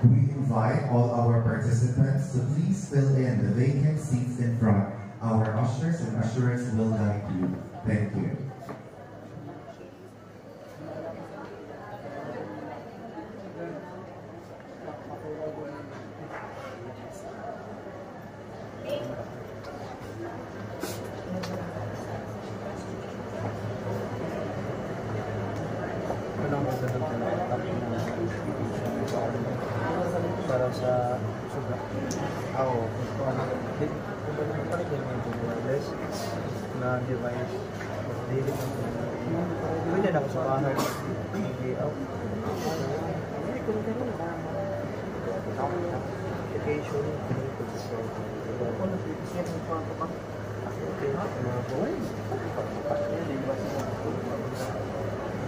We invite all our participants to please fill in the vacant seats in front. Our ushers and usheress will guide you. Thank you. Para sa suga. Oo. Panig yung wireless na device. Daily na po. Pwede na ako sa bahay. Layout. Application.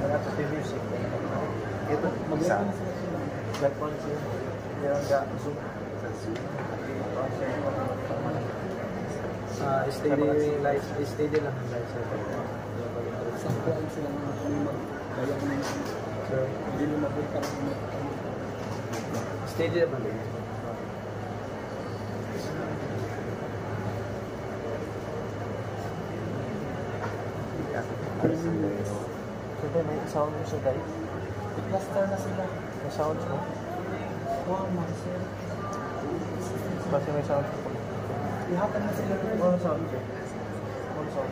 Wala sa music. Ito, mag-isa. That one siya. Yung Zoom. Steady lang ang light sa Sampuan sila mga kanimag. Kaya ko na sir, hindi mo mabuta ang steady naman din. So, may sound mo siya guys? i-cluster na sila. May sound mo? Wow, mga sir. Basta may sound mo? Ihatan na sila. Ano sound mo? Ano sound?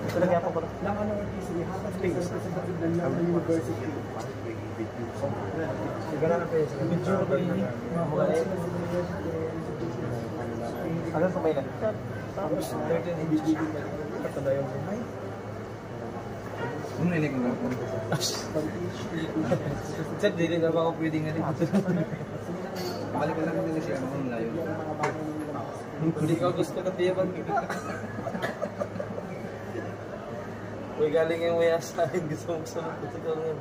Ito lang yan po pala. Lang ano ang PC, ihatan sila sa representative ng university. Sigara na pa yun. Video ko yun. Ano sa may lang? Tapos 13 inches. Ito na yung buhay. Ano nilig mo? Sir, di rin ako pwedeng nga rin. Balik ka lang nila siya. Ano na yun? Hindi ka gusto na tiyaban. Uy, galing yung maya sa akin. Gusto mo sunod ko ito nga.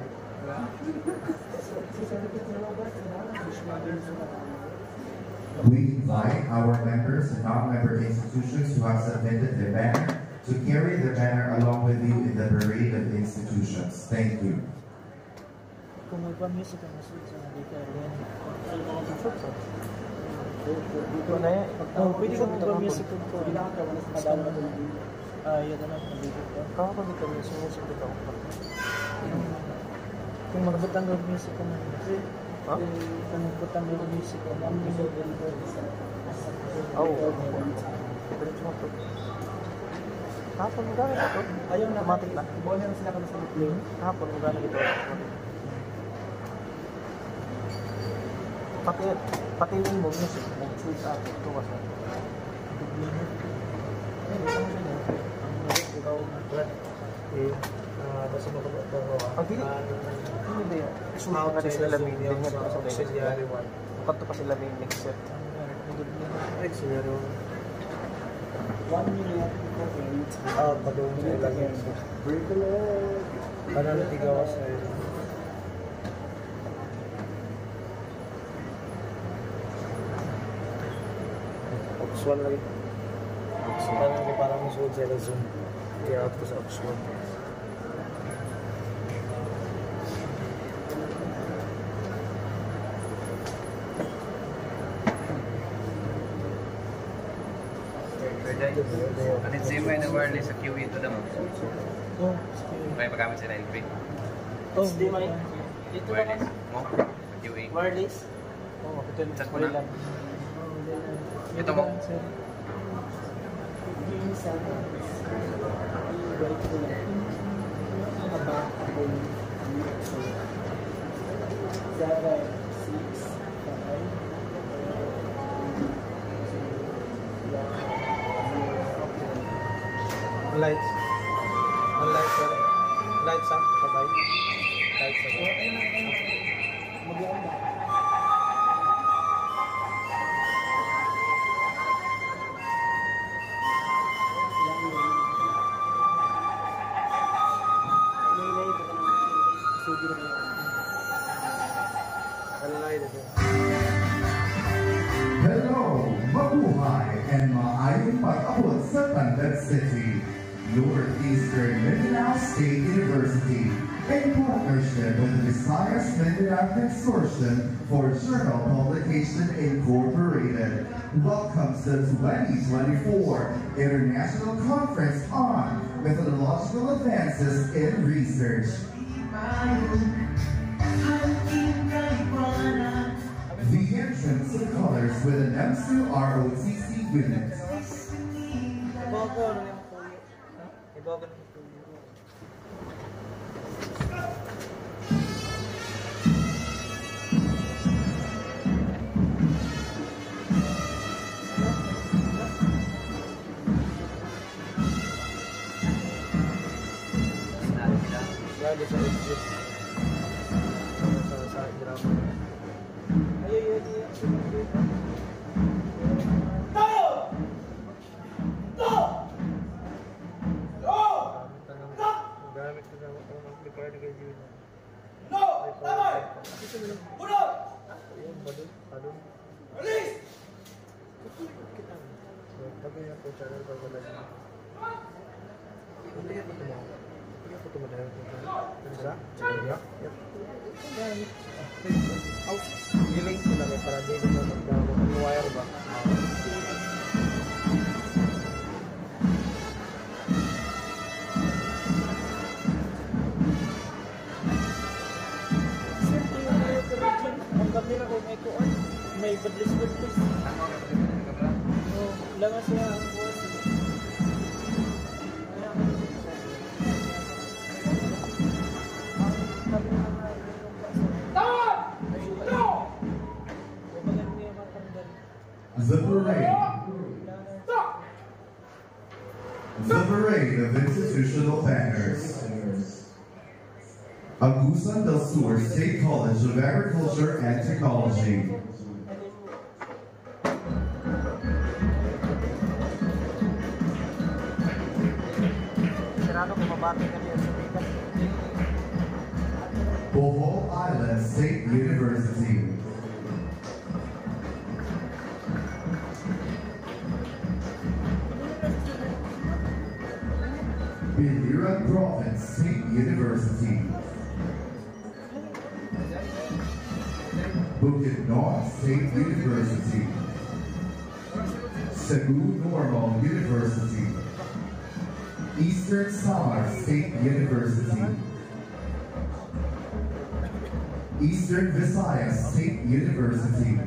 We invite our members and non-member institutions who have submitted their banner to carry the banner along with you in the parade of institutions. Thank you. Kung magpa-music ang masunod sa dito, dito na yan. Pwede ko magpa-music kung po. Yun na lang. Kaka ko dito, music dito. Kung magbutang ng music ko naman. Ha? Kung magbutang ng music ko naman. Oo. Diretso mo po. Hapon mo gano'n ito? Ayaw na. Matik na. Ibuhan na sila kami sa plane. Hapon mo gano'n ito? Patingin mo music. Mag-switch up. Ito kasi. Ikaw, Brad. Basta magagawa. Ang dili. Ano ba yan? Sulit ka rin sila main. Hindi nga sa auxiliary one. Kanto pa sila main next set. Auxiliary one. 1 minute. Padung sa ilang yan. Break a leg. Panalo tigawas na yun. Ox1 lagi. Parang masuod sila Zoom. Kaya out ko sa Ox1. Anit sa'yo may na-wireless sa QE ito naman. Oh, May pagkamit sa LP. oh, di may. Dito na Wireless mo? Sa QE. wireless. Oh, ito Chat mo lang. na. Ito mo. Lights. Lights. Lights ah. Sabay. Lights sabay. Hello, mabuhay and maayong pag-abot sa Tandag City, Northeastern Mindanao State University. in partnership with the Visayas Mindanao Consortium for Journal Publication Incorporated, welcomes the 2024 International Conference on Methodological Advances in Research. The entrance colors with an M2 ROTC unit. Lalo sa exit. Sa drama. Ay. Gamit ko ng amplifier ni kay Jun. Padun. Release! Bagay na po channel pa wala niya. Hindi ako tumawa. Hindi ako tumadala ng channel. Yep. Giling ko lang para di ko mag-wire ba? Ang gabi na kung may kuwan, may badlis-badlis. Langas niya ang kuwan. The parade of institutional banners. Agusan del Sur State College of Agriculture and Technology. Bohol Island State University. Biliran Province State University. Bukidnon State University. Cebu Normal University. Eastern Samar State University. Eastern Visayas State University.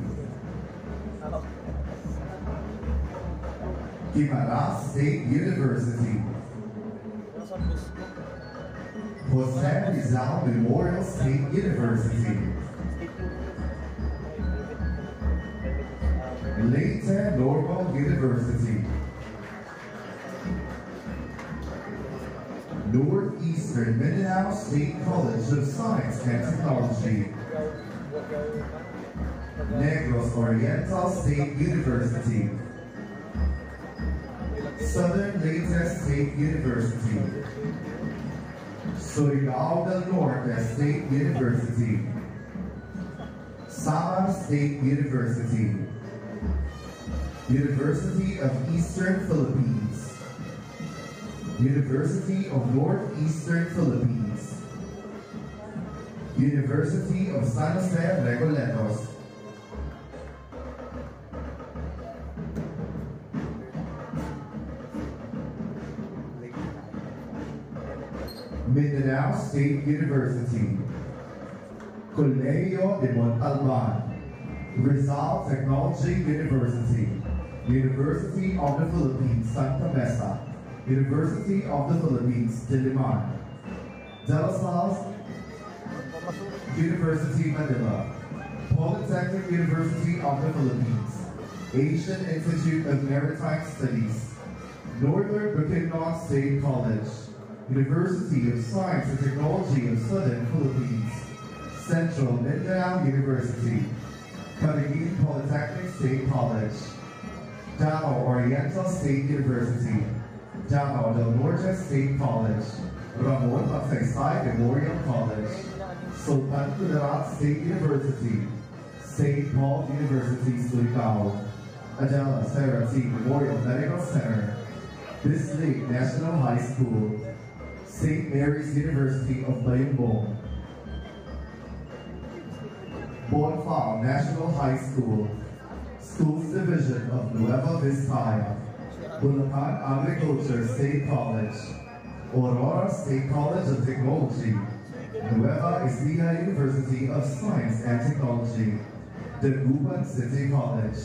Guimaras State University. Jose Rizal Memorial State University. Leyte Normal University. Northeastern Mindanao State College of Science and Technology. Negros Oriental State University. Southern Leyte State University. Surigao del Norte State University. Samar State University. University of Eastern Philippines. University of Northeastern Philippines. University of San Jose Recoletos. Mindanao State University. Colegio de Montalban. Rizal Technology University. University of the Philippines, Santa Mesa. University of the Philippines, Diliman. De La Salle University, Manila. Polytechnic University of the Philippines. Asian Institute of Maritime Studies. Northern Bukidnon State College. University of Science and Technology of Southern Philippines. Central Mindanao University. Camiguin Polytechnic State College. Davao Oriental State University. Davao del Norte State College. Ramon Magsaysay Memorial College. Sultan Kudarat State University. St. Paul University, Surigao. Adela Serra T. Memorial Medical Center. Bislig National High School. St. Mary's University of Bayambong, Bonfao National High School, Schools Division of Nueva Vizcaya, Bulacan Agriculture State College, Aurora State College of Technology, Nueva Ecija University of Science and Technology, Dagupan City College,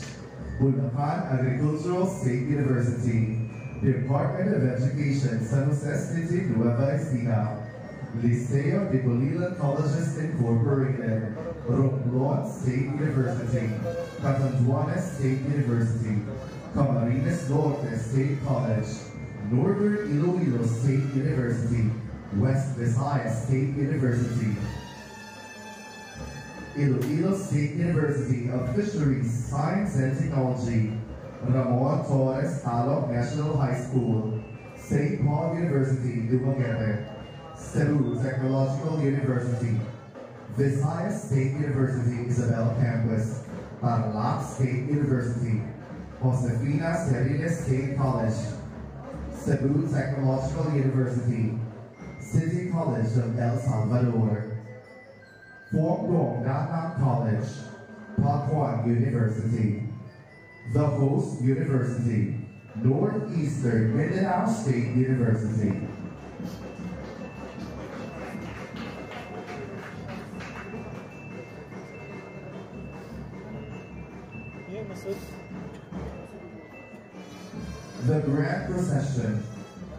Bulacan Agricultural State University, Department of Education, San Jose City, Nueva Ecija, Liceo de Bolila Colleges Incorporated, Romblon State University, Catanduanes State University, Camarines Norte State College, Northern Iloilo State University, West Visayas State University, Iloilo State University of Fisheries, Science and Technology, Ramon Torres Talog National High School, St. Paul University, Dumaguete, Cebu Technological University, Visayas State University, Isabel Campus, Tarlac State University, Josefina Cerines State College, Cebu Technological University, City College of El Salvador, Phuong Dong Nhat Hanh College, Pakuan University, The Host University, Northeastern Mindanao State University. The Grand Procession,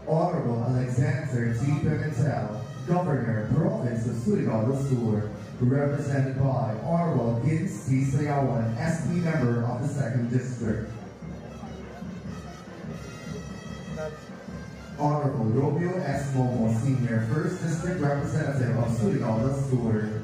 Honorable Alexander T. Pimentel, Governor, Province of Surigao del Sur, represented by Honorable Gins T. Sayawan, SP member of the 2nd District. Honorable Romeo S. Momo, Sr., 1st District Representative of Surigao del Sur.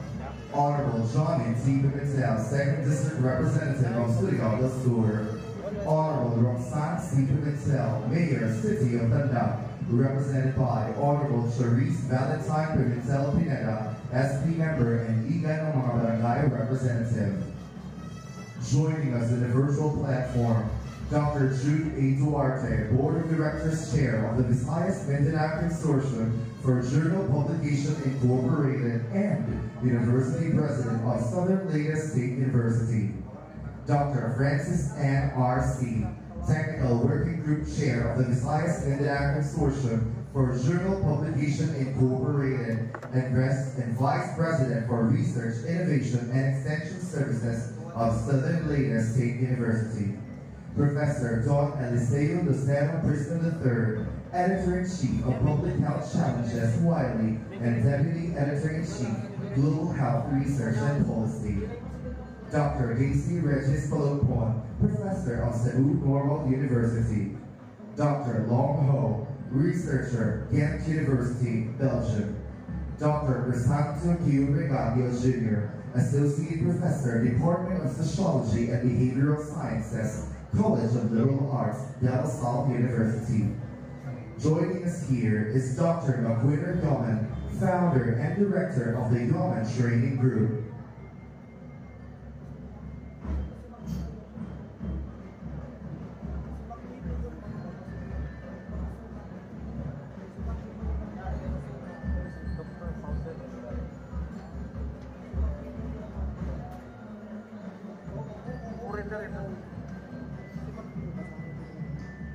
Honorable Johnny T. Pimentel, 2nd District Representative of Surigao del Sur. Honorable Roxanne C. Pimentel, Mayor, City of Tanda, represented by Honorable Charisse Valentine Pimentel Pineda, SP member and Igay ng mga Barangay representative. Joining us in the virtual platform, Dr. Jude A. Duarte, Board of Directors Chair of the Visayas Mindanao Consortium for Journal Publication Incorporated and University President of Southern Leyte State University. Dr. Francis Ann R.C., Technical Working Group Chair of the Visayas Mindanao Consortium for Journal Publication Incorporated and Vice President for Research, Innovation, and Extension Services of Southern Leyte State University. Professor Don Eliseo Lucero Priston III, Editor-in-Chief of Public Health Challenges, Wiley, and Deputy Editor-in-Chief, Global Health Research and Policy. Dr. Daisy Regis Palopon, Professor of Cebu Normal University. Dr. Long Ho, Researcher, Ghent University, Belgium. Dr. Crisanto Q. Regadio Jr., Associate Professor, Department of Sociology and Behavioral Sciences, College of Liberal Arts, Del Salle University. Joining us here is Dr. Maguire Yeoman, Founder and Director of the Yeoman Training Group.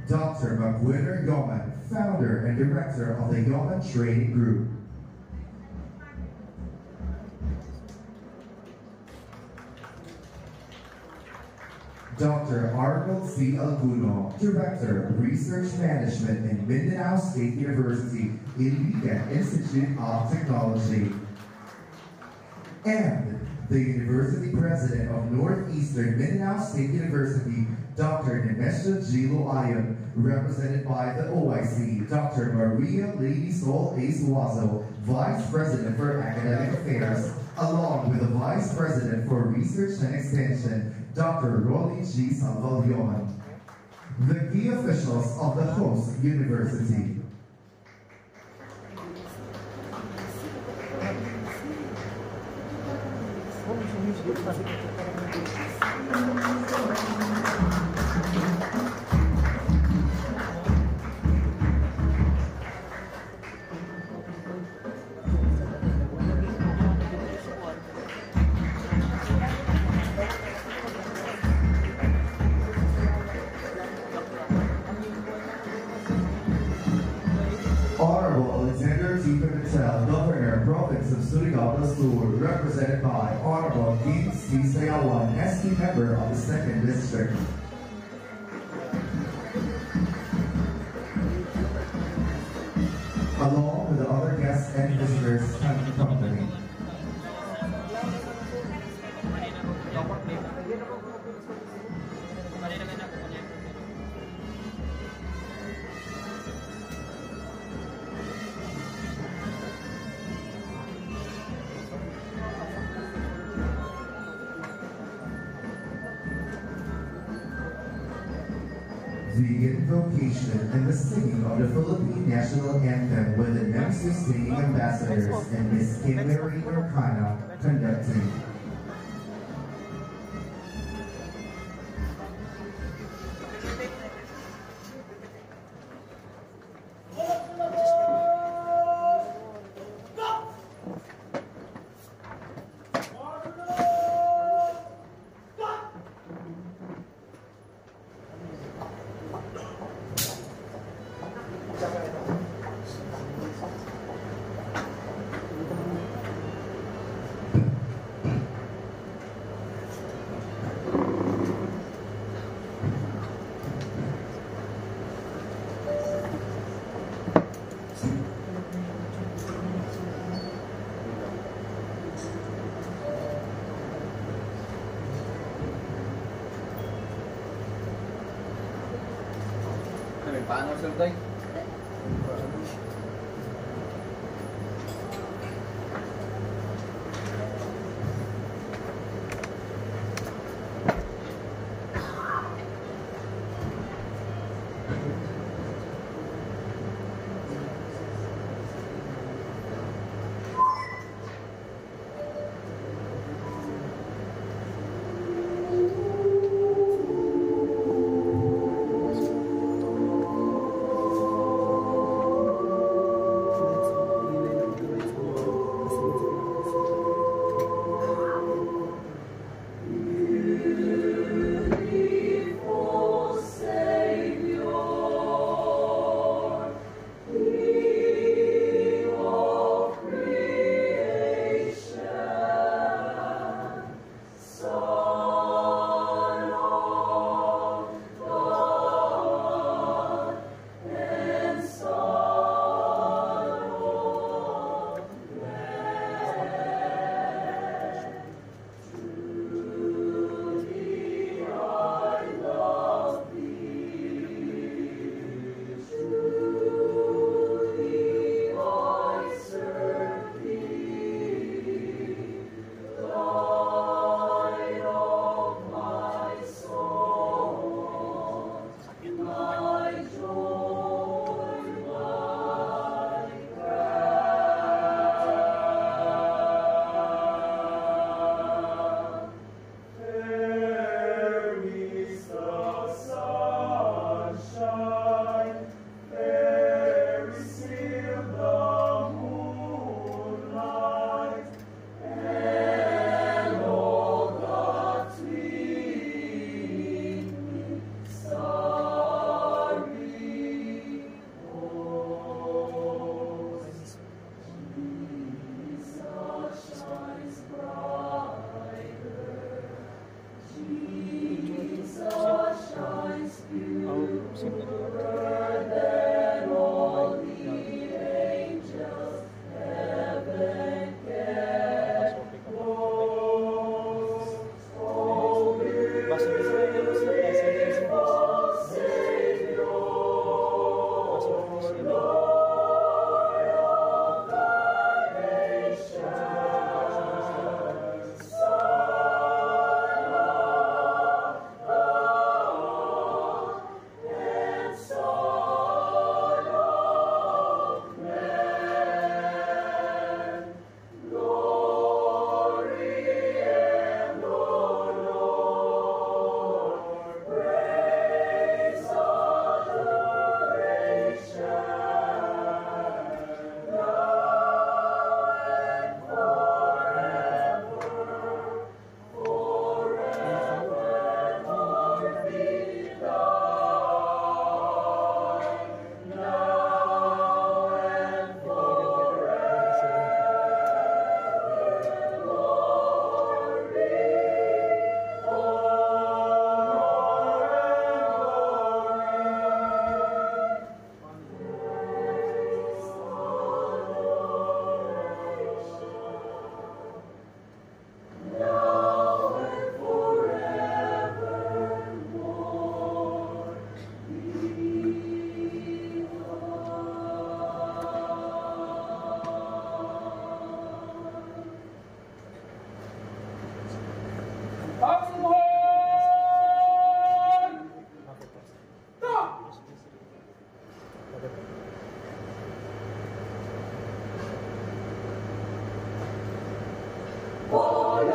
Dr. Maguire Yeoman, Founder and Director of the Yeoman Training Group. Dr. Arnold C. Alguno, Director, Research Management in Mindanao State University, Iligan Institute of Technology. And the University President of Northeastern Mindanao State University, Dr. Nemesha G. Loayon, represented by the OIC, Dr. Maria Lady Sol A. Suazo, Vice President for Academic Affairs, along with the Vice President for Research and Extension, Dr. Rolly G. Salvalyoman. The key officials of the host university. Surigao del Sur, represented by Honorable Dean C. Sayawan, ST member of the 2nd District. Along with the other guests and visitors and company. The invocation and the singing of the Philippine National Anthem with the NEMSU singing ambassadors and Ms. Kimberly Mercano conducting. Paano sir Tay?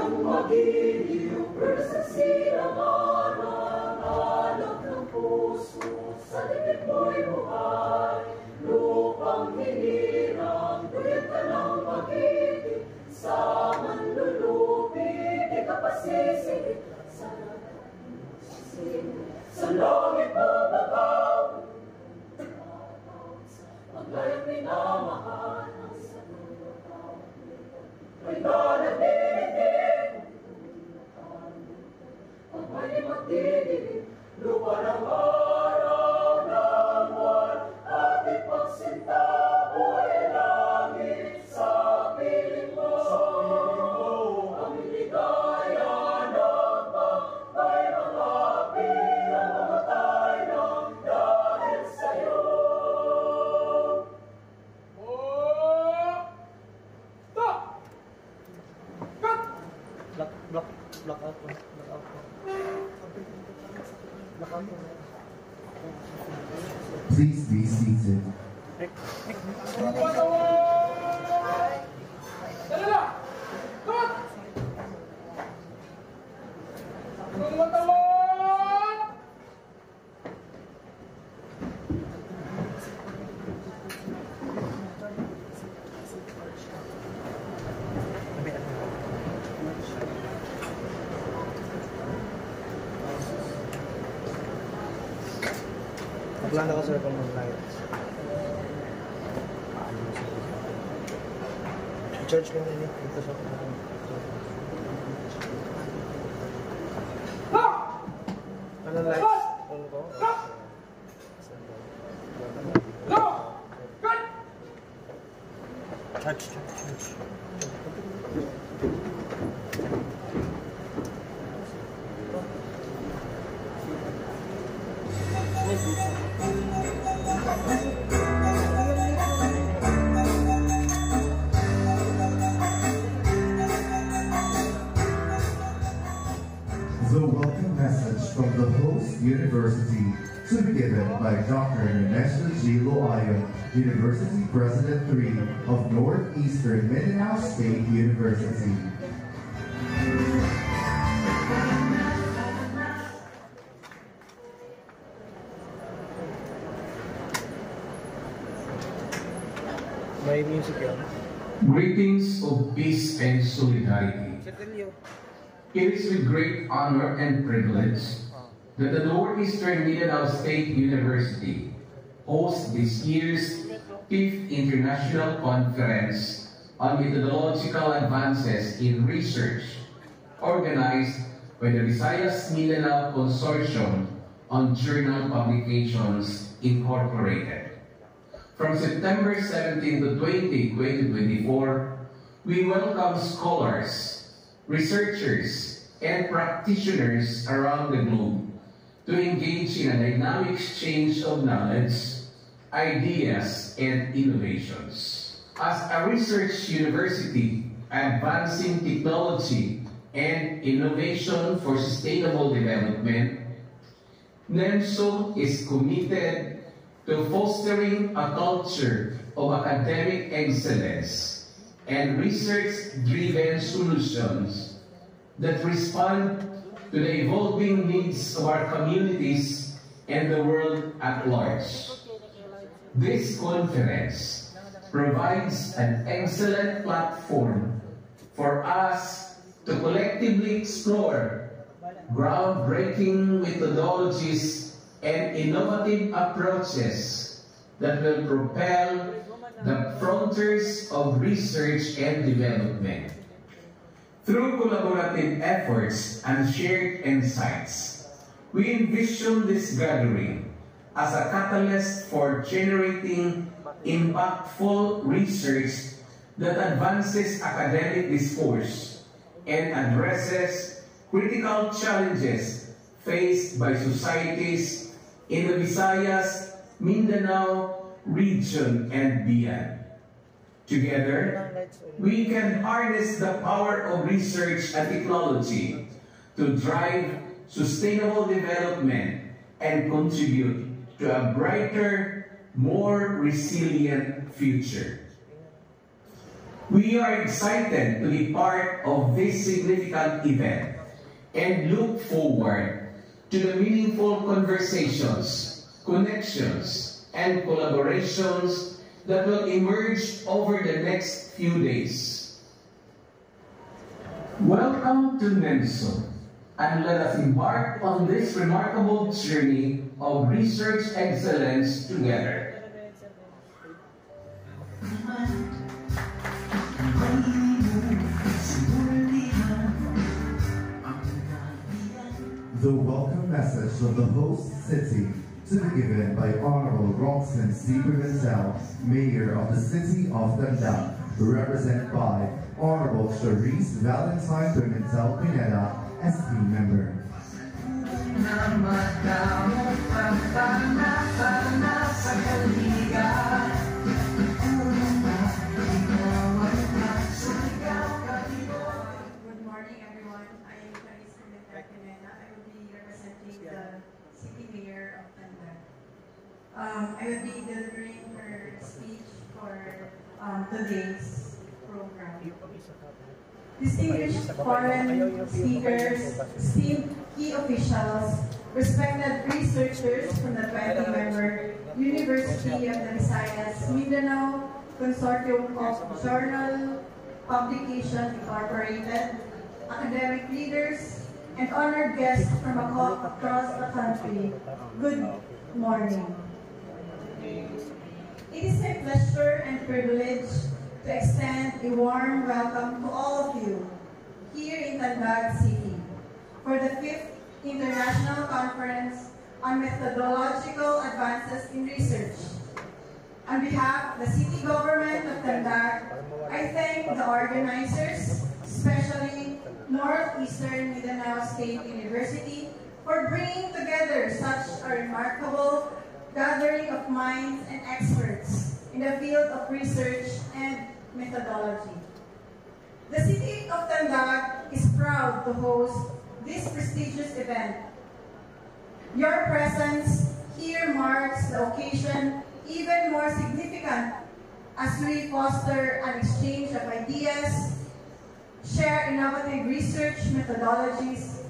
nang magiliw, persisira marang alak ng puso, sa dibdib mo'y buhay, lupang hinirang, tuyot ka ng pag-ibig, sa manlulupig, di ka pasisig, sa langit mo babaw, maglayang minamahal, may nanatilig, ang may magdidilig, lupa ng araw ng buwan, at ipagsinta mo'y langit sa piling mo. Ang ligaya ng pagpay ng api, ang mamatay ng dahil sa'yo. Black out po. Please be seated. Plano ko sir kung mag-lights. Church ko nila dito sa ano lights? On ko? Church. The welcome message from the host university to be given by Dr. Ernesto G. Loayon, University President 3 of Northeastern Mindanao State University. May music yun. Greetings of peace and solidarity. It is with great honor and privilege that the Northeastern Mindanao State University hosts this year's 5th International Conference on Methodological Advances in Research, organized by the Visayas Mindanao Consortium on Journal Publications, Incorporated. From September 17 to 20, 2024, we welcome scholars, researchers, and practitioners around the globe to engage in a dynamic exchange of knowledge, ideas, and innovations. As a research university advancing technology and innovation for sustainable development, NEMSO is committed to fostering a culture of academic excellence and research-driven solutions that respond to the evolving needs of our communities and the world at large. This conference provides an excellent platform for us to collectively explore groundbreaking methodologies and innovative approaches that will propel the frontiers of research and development. Through collaborative efforts and shared insights, we envision this gathering as a catalyst for generating impactful research that advances academic discourse and addresses critical challenges faced by societies in the Visayas, Mindanao region and beyond. Together, we can harness the power of research and technology to drive sustainable development and contribute to a brighter, more resilient future. We are excited to be part of this significant event and look forward to the meaningful conversations, connections, and collaborations that will emerge over the next few days. Welcome to NEMSO, and let us embark on this remarkable journey of research excellence together. The welcome message of the host city to be given by Honorable Roxanne C. Pimentel, Mayor of the City of Tandag, represented by Honorable Charisse Valentine Pimentel Pineda, SP Member. Good morning, everyone. I am Charisse Pimentel Pineda. I will be representing the City Mayor of Tandag. I will be delivering her speech for today's program. Distinguished foreign speakers, esteemed key officials, respected researchers from the 20-member University of the Visayas Mindanao Consortium of Journal Publication Incorporated, academic leaders, and honored guests from across the country, good morning. It is my pleasure and privilege to extend a warm welcome to all of you here in Tandag City for the 5th International Conference on Methodological Advances in Research. On behalf of the City Government of Tandag, I thank the organizers, especially Northeastern Mindanao State University, for bringing together such a remarkable gathering of minds and experts in the field of research and methodology. The City of Tandag is proud to host this prestigious event. Your presence here marks the occasion even more significant as we foster an exchange of ideas, share innovative research methodologies,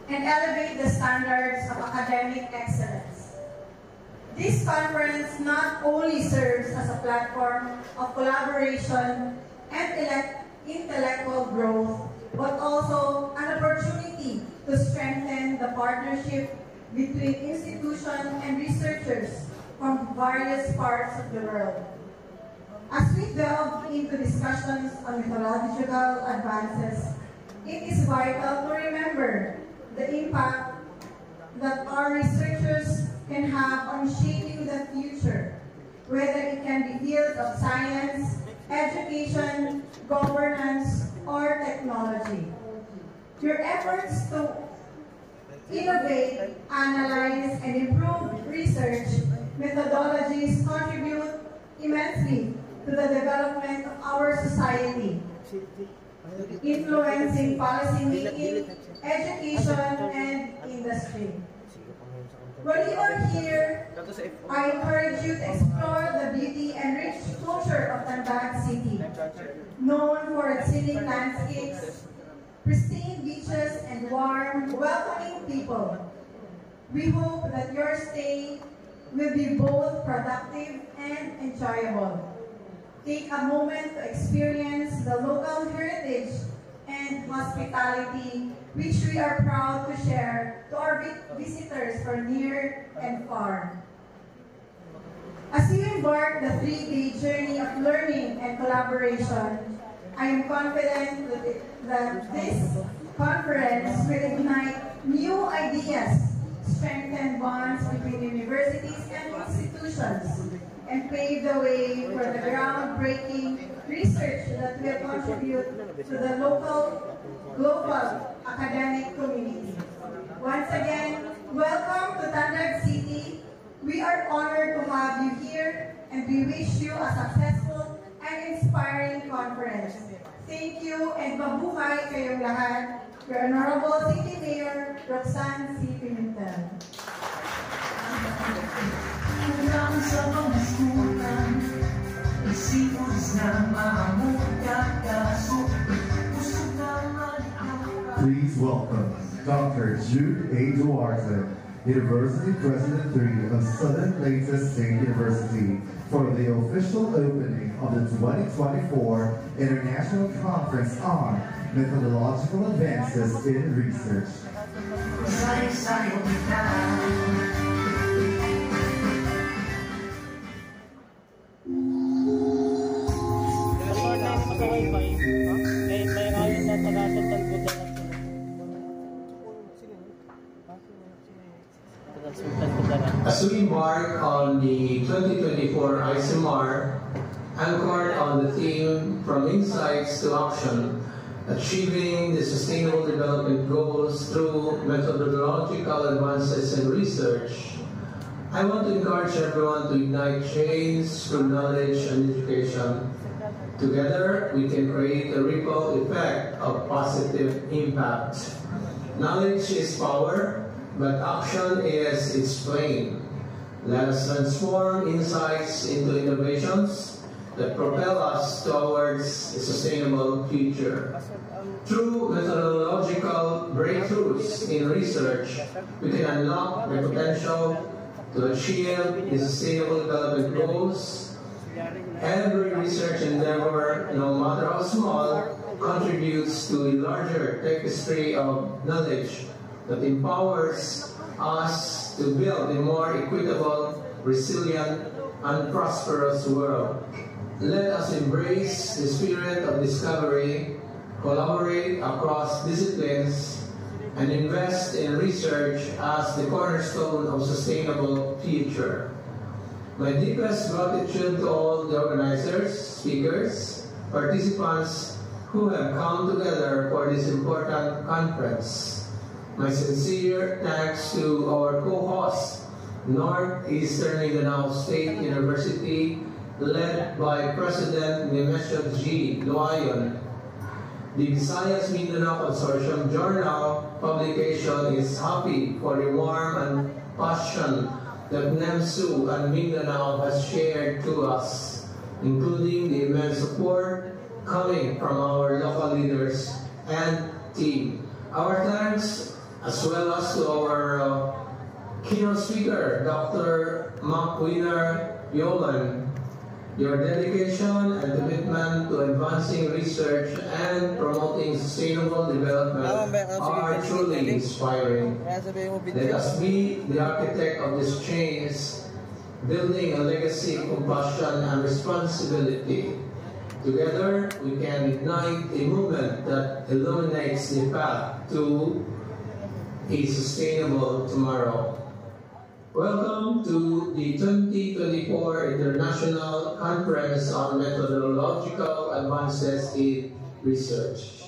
and elevate the standards of academic excellence. This conference not only serves as a platform of collaboration and intellectual growth, but also an opportunity to strengthen the partnership between institutions and researchers from various parts of the world. As we delve into discussions on methodological advances, it is vital to remember the impact that our researchers can have on shaping the future, whether it can be fields of science, education, governance, or technology. Your efforts to innovate, analyze, and improve research methodologies contribute immensely to the development of our society, influencing policymaking, education, and industry. When you are here, I encourage you to explore the beauty and rich culture of Tandag City, known for its scenic landscapes, pristine beaches, and warm, welcoming people. We hope that your stay will be both productive and enjoyable. Take a moment to experience the local heritage and hospitality which we are proud to share to our visitors from near and far. As you embark the 3-day journey of learning and collaboration, I am confident that this conference will ignite new ideas, strengthen bonds between universities and institutions, and pave the way for the groundbreaking research that will contribute to the global academic community. Once again, welcome to Tandag City. We are honored to have you here, and we wish you a successful and inspiring conference. Thank you, and mabuhay kayong lahat. Your Honorable City Mayor, Roxanne C. Pimentel. Hanggang sa pagsukan, Please welcome Dr. Jude A. Duarte, University President 3 of Southern Plains State University, for the official opening of the 2024 International Conference on Methodological Advances in Research. As we embark on the 2024 ICMR, anchored on the theme From Insights to Action, Achieving the Sustainable Development Goals through Methodological Advances in Research, I want to encourage everyone to ignite change through knowledge and education. Together, we can create a ripple effect of positive impact. Knowledge is power, but action is its flame. Let us transform insights into innovations that propel us towards a sustainable future. Through methodological breakthroughs in research, we can unlock the potential to achieve the Sustainable Development Goals. Every research endeavor, no matter how small, contributes to a larger tapestry of knowledge that empowers us to build a more equitable, resilient, and prosperous world. Let us embrace the spirit of discovery, collaborate across disciplines, and invest in research as the cornerstone of sustainable future. My deepest gratitude to all the organizers, speakers, participants who have come together for this important conference. My sincere thanks to our co-host, Northeastern Mindanao State University, led by President Nemesio G. Loayon. The Visayas Mindanao Consortium Journal publication is happy for the warm and passion that NEMSU and Mindanao has shared to us, including the immense support coming from our local leaders and team. Our thanks as well as to our keynote speaker, Dr. Mark Wiener Yeoman. Your dedication and commitment to advancing research and promoting sustainable development are truly inspiring. Let us be the architect of this change, building a legacy of compassion and responsibility. Together, we can ignite a movement that illuminates the path to a sustainable tomorrow. Welcome to the 2024 International Conference on Methodological Advances in Research.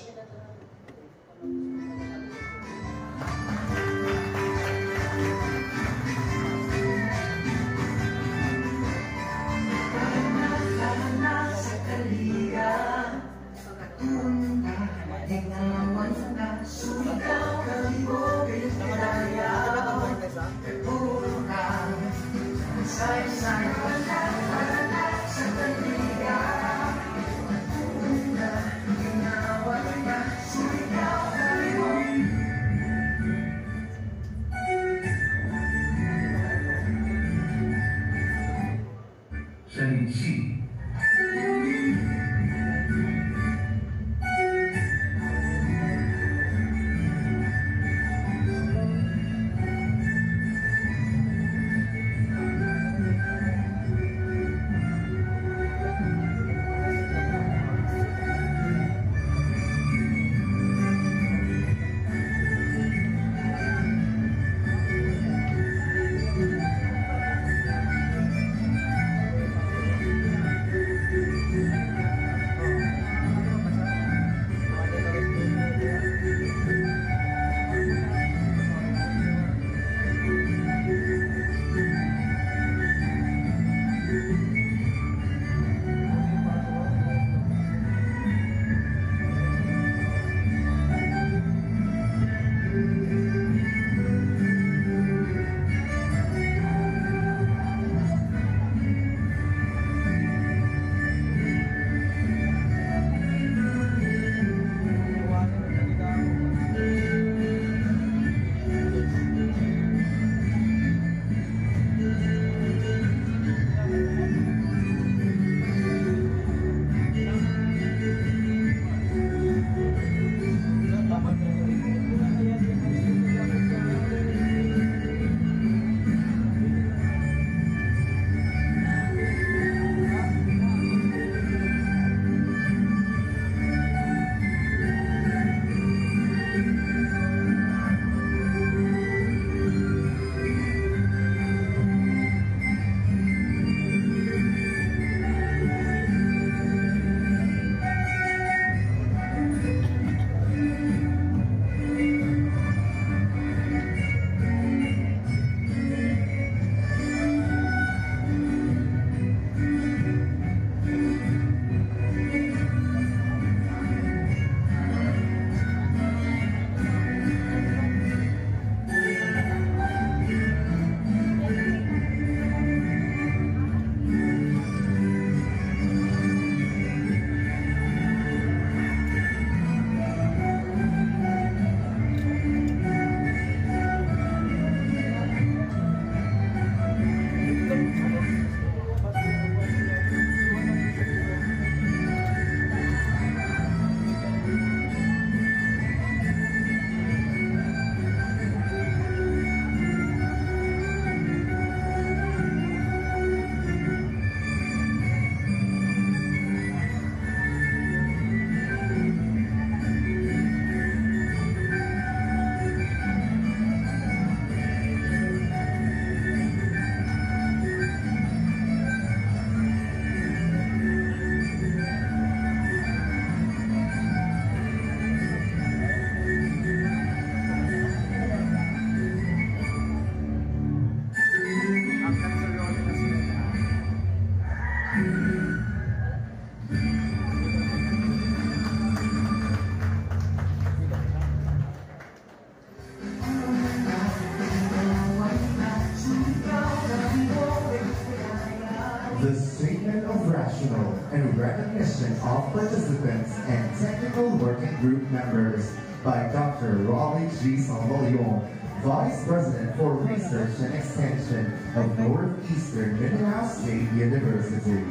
School Working Group members by Dr. Raleigh G. Salvalion, Vice President for Research and Extension of Northeastern Mindanao State University.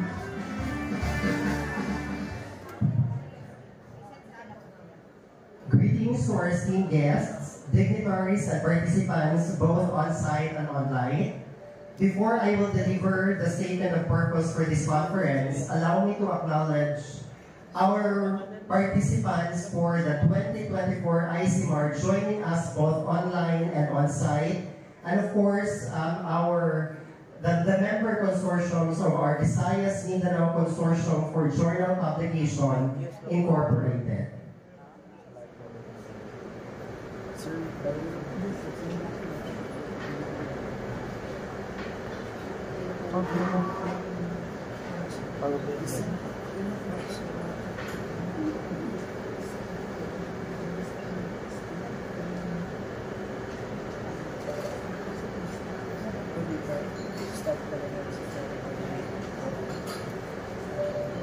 Greetings to our esteemed guests, dignitaries, and participants both on-site and online. Before I will deliver the statement of purpose for this conference, allow me to acknowledge our participants for the 2024 ICMAR joining us both online and on-site, and of course the member consortiums of our Visayas Mindanao Consortium for Journal Publication Incorporated.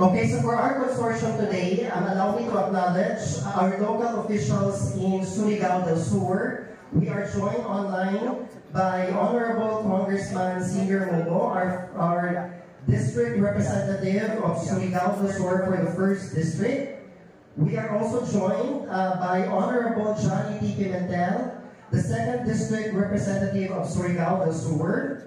Okay, so for our consortium today, allow me to acknowledge our local officials in Surigao del Sur. We are joined online by Honorable Congressman Senior Momo, our district representative of Surigao del Sur for the 1st District. We are also joined by Honorable Johnny T. Pimentel, the 2nd District representative of Surigao del Sur.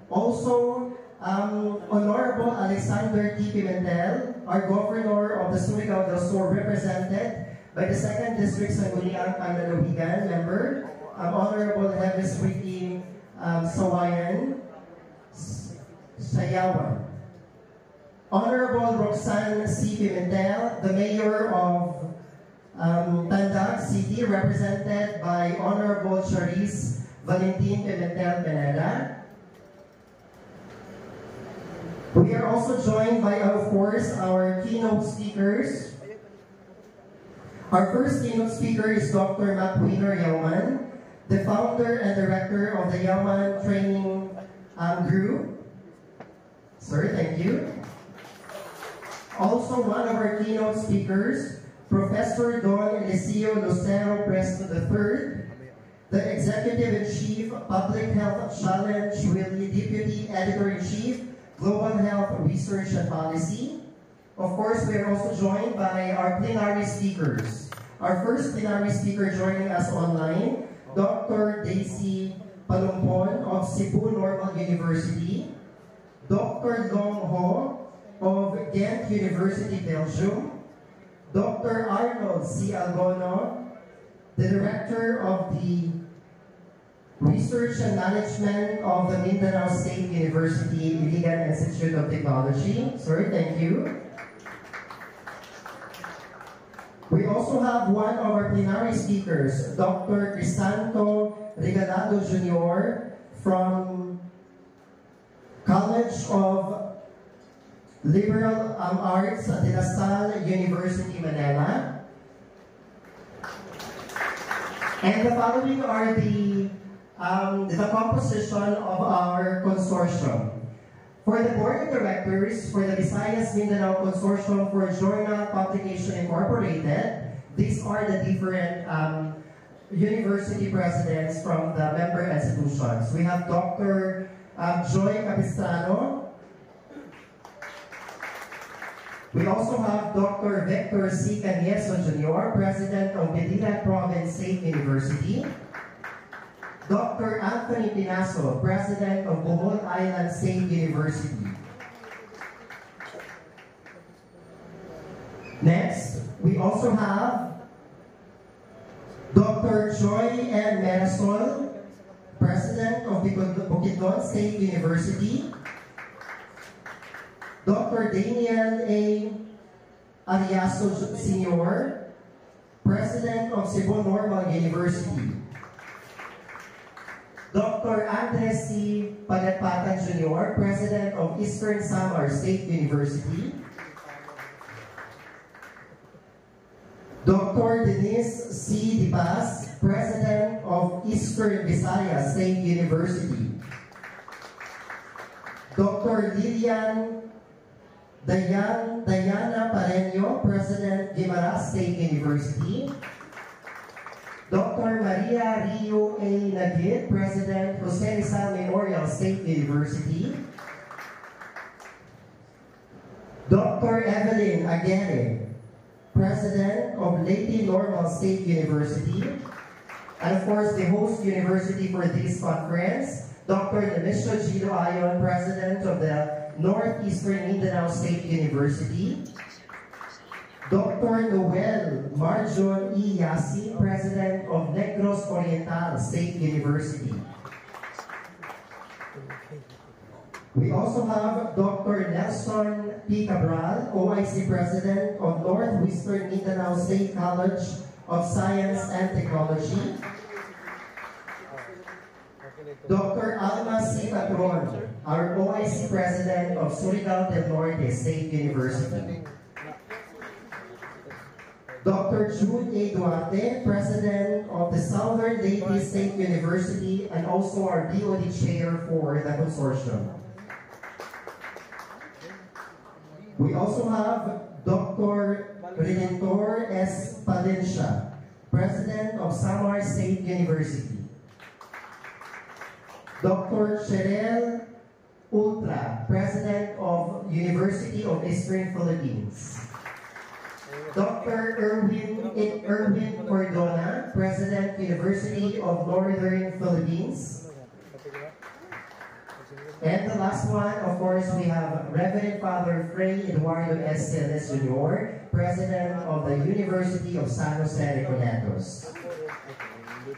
Also, Honorable Alexander T. Pimentel, our Governor of the Surigao del Sur, represented by the 2nd District Sangguniang Panlalawigan member, Honorable Heves Ricky Sayawan. Honorable Roxanne C. Pimentel, the Mayor of Tandag City, represented by Honorable Charisse Valentin Pimentel Pineda. We are also joined by, of course, our keynote speakers. Our first keynote speaker is Dr. Macwinner Yauman, the founder and director of the Yauman Training Group. Sir, thank you. Also, one of our keynote speakers, Professor Don Eliseo Lucero Presto III, the Executive-in-Chief, Public Health Challenge Willie Deputy Editor-in-Chief, Global Health Research and Policy. Of course, we are also joined by our plenary speakers. Our first plenary speaker joining us online, Dr. Daisy Palumpon of Cebu Normal University, Dr. Long Ho of Ghent University, Belgium, Dr. Arnold C. Algono, the Director of the Research and Management of the Mindanao State University Iligan Institute of Technology. Sir, thank you. We also have one of our plenary speakers, Dr. Crisanto Regalado Jr. from College of Liberal Arts at De La Salle University, Manila. And the following are the composition of our consortium. For the Board of Directors for the Visayas Mindanao Consortium for Journal Publication Incorporated, these are the different university presidents from the member institutions. We have Dr. Joy Capistrano. We also have Dr. Victor C. Canieso Jr., President of Medina Province State University. Dr. Anthony Pinaso, President of Bohol Island State University. Next, we also have Dr. Joy M. Merasol, President of Bukidnon State University. Dr. Daniel A. Ariaso Sr., President of Cebu Normal University. Dr. Andres C. Pagatpatan Jr., President of Eastern Samar State University. Dr. Denise C. Dipas, President of Eastern Visayas State University. Dr. Lilian Diana Pareño, President, Guimaras State University. Dr. Maria Rio A. Nagid, President, Jose Rizal Memorial State University. Dr. Evelyn Aguirre, President of Leyte Normal State University. And of course, the host university for this conference, Dr. Nemesio Gino Ayon, President of the Northeastern Mindanao State University. Dr. Noel Marjon E. Yasi, President of Negros Oriental State University. We also have Dr. Nelson P. Cabral, OIC President of Northwestern Mindanao State College of Science and Technology. Dr. Alma C. Patron, our OIC President of Surigao del Norte State University. Dr. Jude A. Duarte, President of the Southern Leyte State University and also our DOD Chair for the consortium. We also have Dr. Redentor S. Palencia, President of Samar State University. Dr. Cheryl Ultra, President of University of Eastern Philippines. Dr. Erwin Cordona, President, University of Northern Philippines. And the last one, of course, we have Reverend Father Fray Eduardo S. Celes Jr., President of the University of San Jose Recoletos.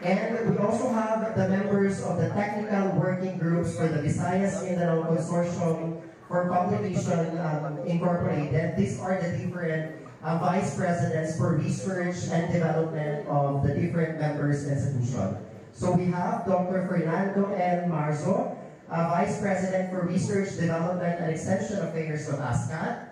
And we also have the members of the technical working groups for the Visayas Mindanao Consortium for Publication Incorporated. These are the different vice presidents for research and development of the different members institutions. So we have Dr. Fernando L. Marzo, Vice President for Research, Development, and Extension Affairs of ASCAT.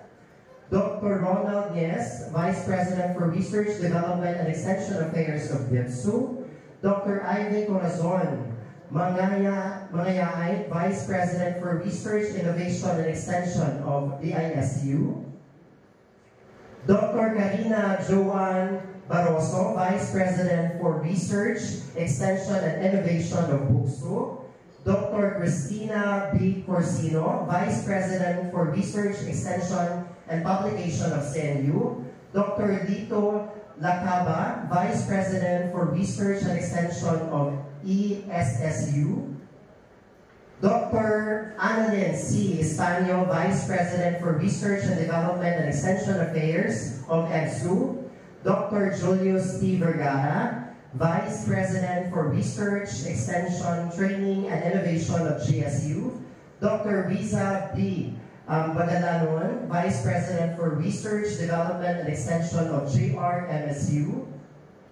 Dr. Ronald Nies, Vice President for Research, Development, and Extension Affairs of BIPSU. Dr. Ivy Corazon Mangayay, Vice President for Research, Innovation, and Extension of DISU. Dr. Karina Joan Barroso, Vice President for Research, Extension, and Innovation of BUCSU. Dr. Cristina B. Corsino, Vice President for Research, Extension, and Publication of CNU. Dr. Lito Lacaba, Vice President for Research and Extension of ESSU. Dr. Annalyn C. Espanol, Vice President for Research and Development and Extension Affairs of EDSU. Dr. Julius T. Vergara, Vice President for Research, Extension, Training, and Innovation of GSU. Dr. Riza B. Bagalanon, Vice President for Research, Development, and Extension of JRMSU.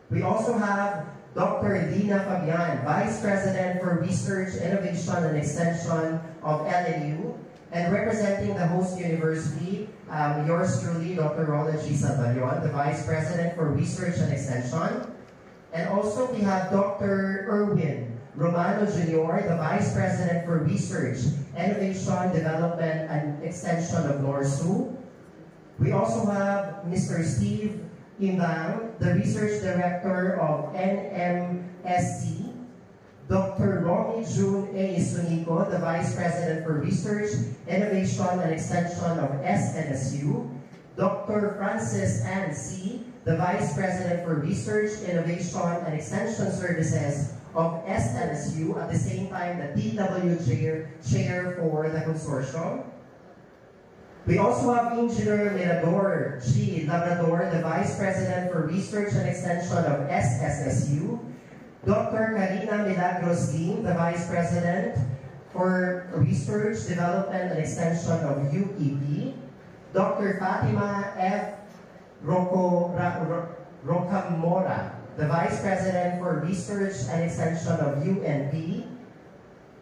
We also have Dr. Lina Fabian, Vice President for Research, Innovation, and Extension of LNU. And representing the host university, yours truly, Dr. Roland G. Sabalion, the Vice President for Research and Extension. And also we have Dr. Erwin Romano Jr., the Vice President for Research, Innovation, Development, and Extension of NORSU. We also have Mr. Steve Imbang, the Research Director of NMSC. Dr. Romy June A. Sunico, the Vice President for Research, Innovation, and Extension of SNSU. Dr. Francis Ann C., the Vice President for Research, Innovation, and Extension Services of SNSU, at the same time the TW Chair for the consortium. We also have Engineer Mirador G. Labrador, the Vice President for Research and Extension of SSSU. Dr. Karina Milagros Lim, the Vice President for Research, Development, and Extension of UEP. Dr. Fatima F. Rocamora, the Vice President for Research and Extension of UNP.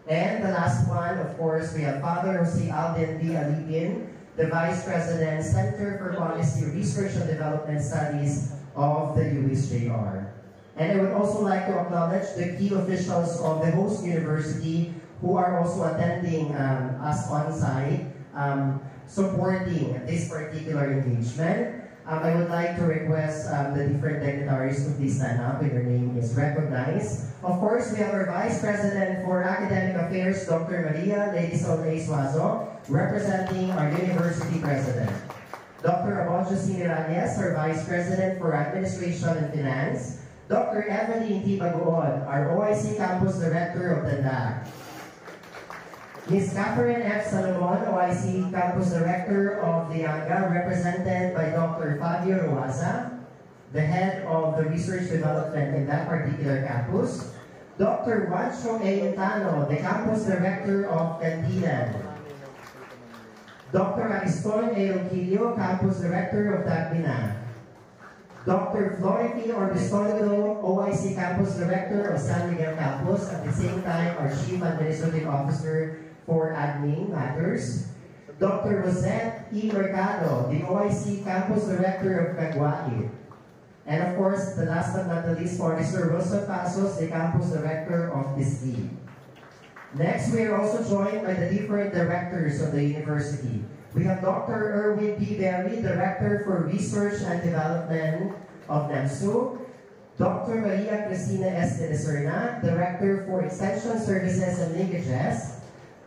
And the last one, of course, we have Father Jose Alden B. Alipin, the Vice President, Center for Policy Research and Development Studies of the USJR. And I would also like to acknowledge the key officials of the host university who are also attending us on site. supporting this particular engagement. I would like to request the different dignitaries to please stand up when your name is recognized. Of course, we have our Vice President for Academic Affairs, Dr. Maria Lady Soleil Suazo, representing our University President. Dr. Abonjo Siniranyes, our Vice President for Administration and Finance. Dr. Evelyn T. Bagoon, our OIC Campus Director of Tandag. Ms. Catherine F. Salomon, OIC Campus Director of Lianga, represented by Dr. Fabio Ruaza, the head of the research development in that particular campus. Dr. Juancho A. Intano, the Campus Director of Cantinan. Dr. Ariston A. Roquillo, Campus Director of Tagbinan. Dr. Florentine Orbistonado, OIC Campus Director of San Miguel Campus, at the same time our Chief Administrative Officer for Admin Matters. Dr. Rosette E. Mercado, the OIC Campus Director of Caguai. And of course, the last but not the least, for Mr. Rosa Pasos, the Campus Director of Disney. Next, we are also joined by the different directors of the university. We have Dr. Erwin P. Berry, Director for Research and Development of NEMSU. Dr. Maria Cristina S. de Serna, Director for Extension Services and Linkages.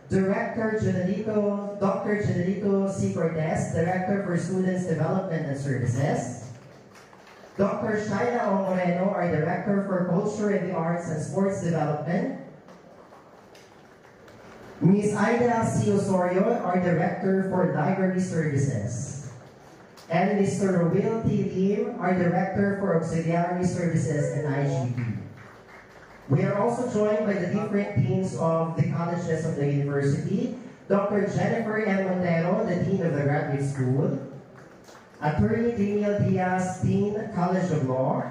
Director Dr. Generito C. Cortez, Director for Students Development and Services. Dr. Shaila O. Moreno, our Director for Culture and the Arts and Sports Development. Ms. Aida C. Osorio, our Director for Library Services. And Mr. Will T. Lim, our Director for Auxiliary Services and IGP. We are also joined by the different deans of the colleges of the university. Dr. Jennifer M. Montero, the Dean of the Graduate School. Attorney Daniel Diaz, Dean, College of Law.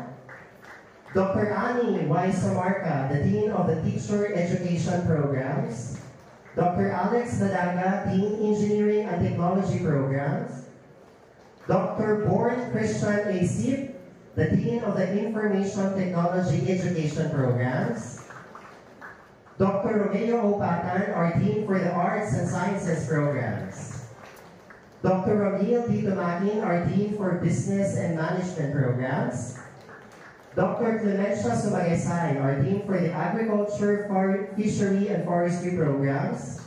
Dr. Annie Y. Samarca, the Dean of the Teacher Education Programs. Dr. Alex Nadanga, Dean, Engineering and Technology Programs. Dr. Born Christian A. Sip, the Dean of the Information Technology Education Programs. Dr. Romeo O. Patan, our Dean for the Arts and Sciences Programs. Dr. Ramil D. Tumakin, our Dean for Business and Management Programs. Dr. Clemencia Sumagaysay, our Dean for the Agriculture, Fishery, and Forestry Programs.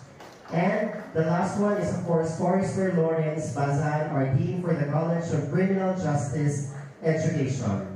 And the last one is, of course, Forester Lawrence Bazan, our Dean for the College of Criminal Justice Education.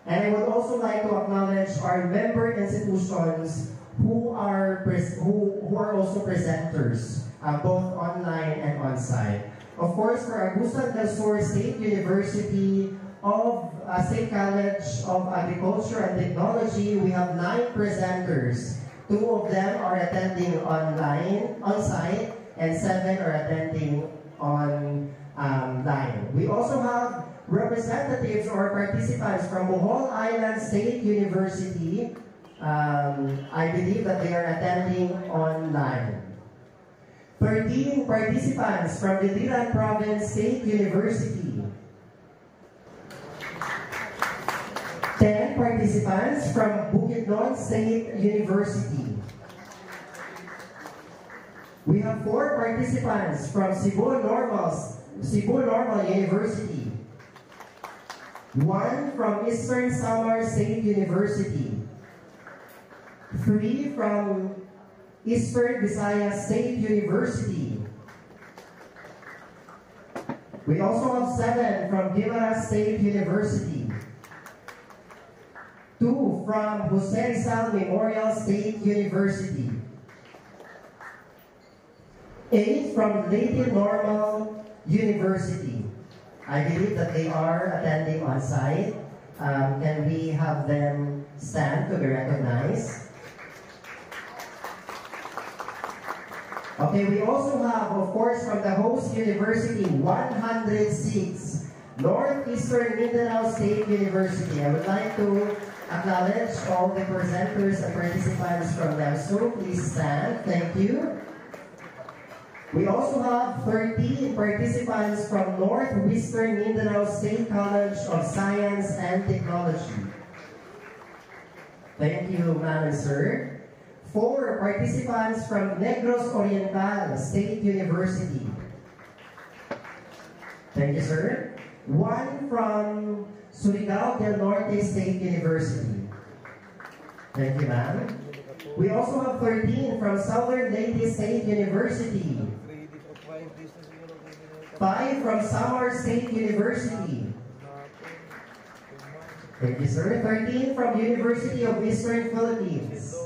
And I would also like to acknowledge our member institutions who are also presenters, both online and on-site. Of course, for Agusan del Sur State University of State College of Agriculture and Technology, we have 9 presenters. 2 of them are attending on-site, and 7 are attending online. We also have representatives or participants from Bohol Island State University. I believe that they are attending online. 13 participants from the Diliman Province State University. 10 participants from Bukidnon State University. We have 4 participants from Cebu Normal University. 1 from Eastern Samar State University. 3 from Eastern Visayas State University. We also have 7 from Guimaras State University. 2 from Jose Rizal Memorial State University. 8 from Leyte Normal University. I believe that they are attending on site. Can we have them stand to be recognized? Okay, we also have, of course, from the host university, 106, Northeastern Mindanao State University. I would like to acknowledge all the presenters and participants from NEMSU. Please stand. Thank you. We also have 13 participants from Northwestern Mindanao State College of Science and Technology. Thank you, ma'am and sir. 4 participants from Negros Oriental State University. Thank you, sir. 1 from Surigao del Norte State University. Thank you, ma'am. We also have 13 from Southern Leyte State University. 5 from Samar State University. Thank you, sir. 13 from University of Eastern Philippines.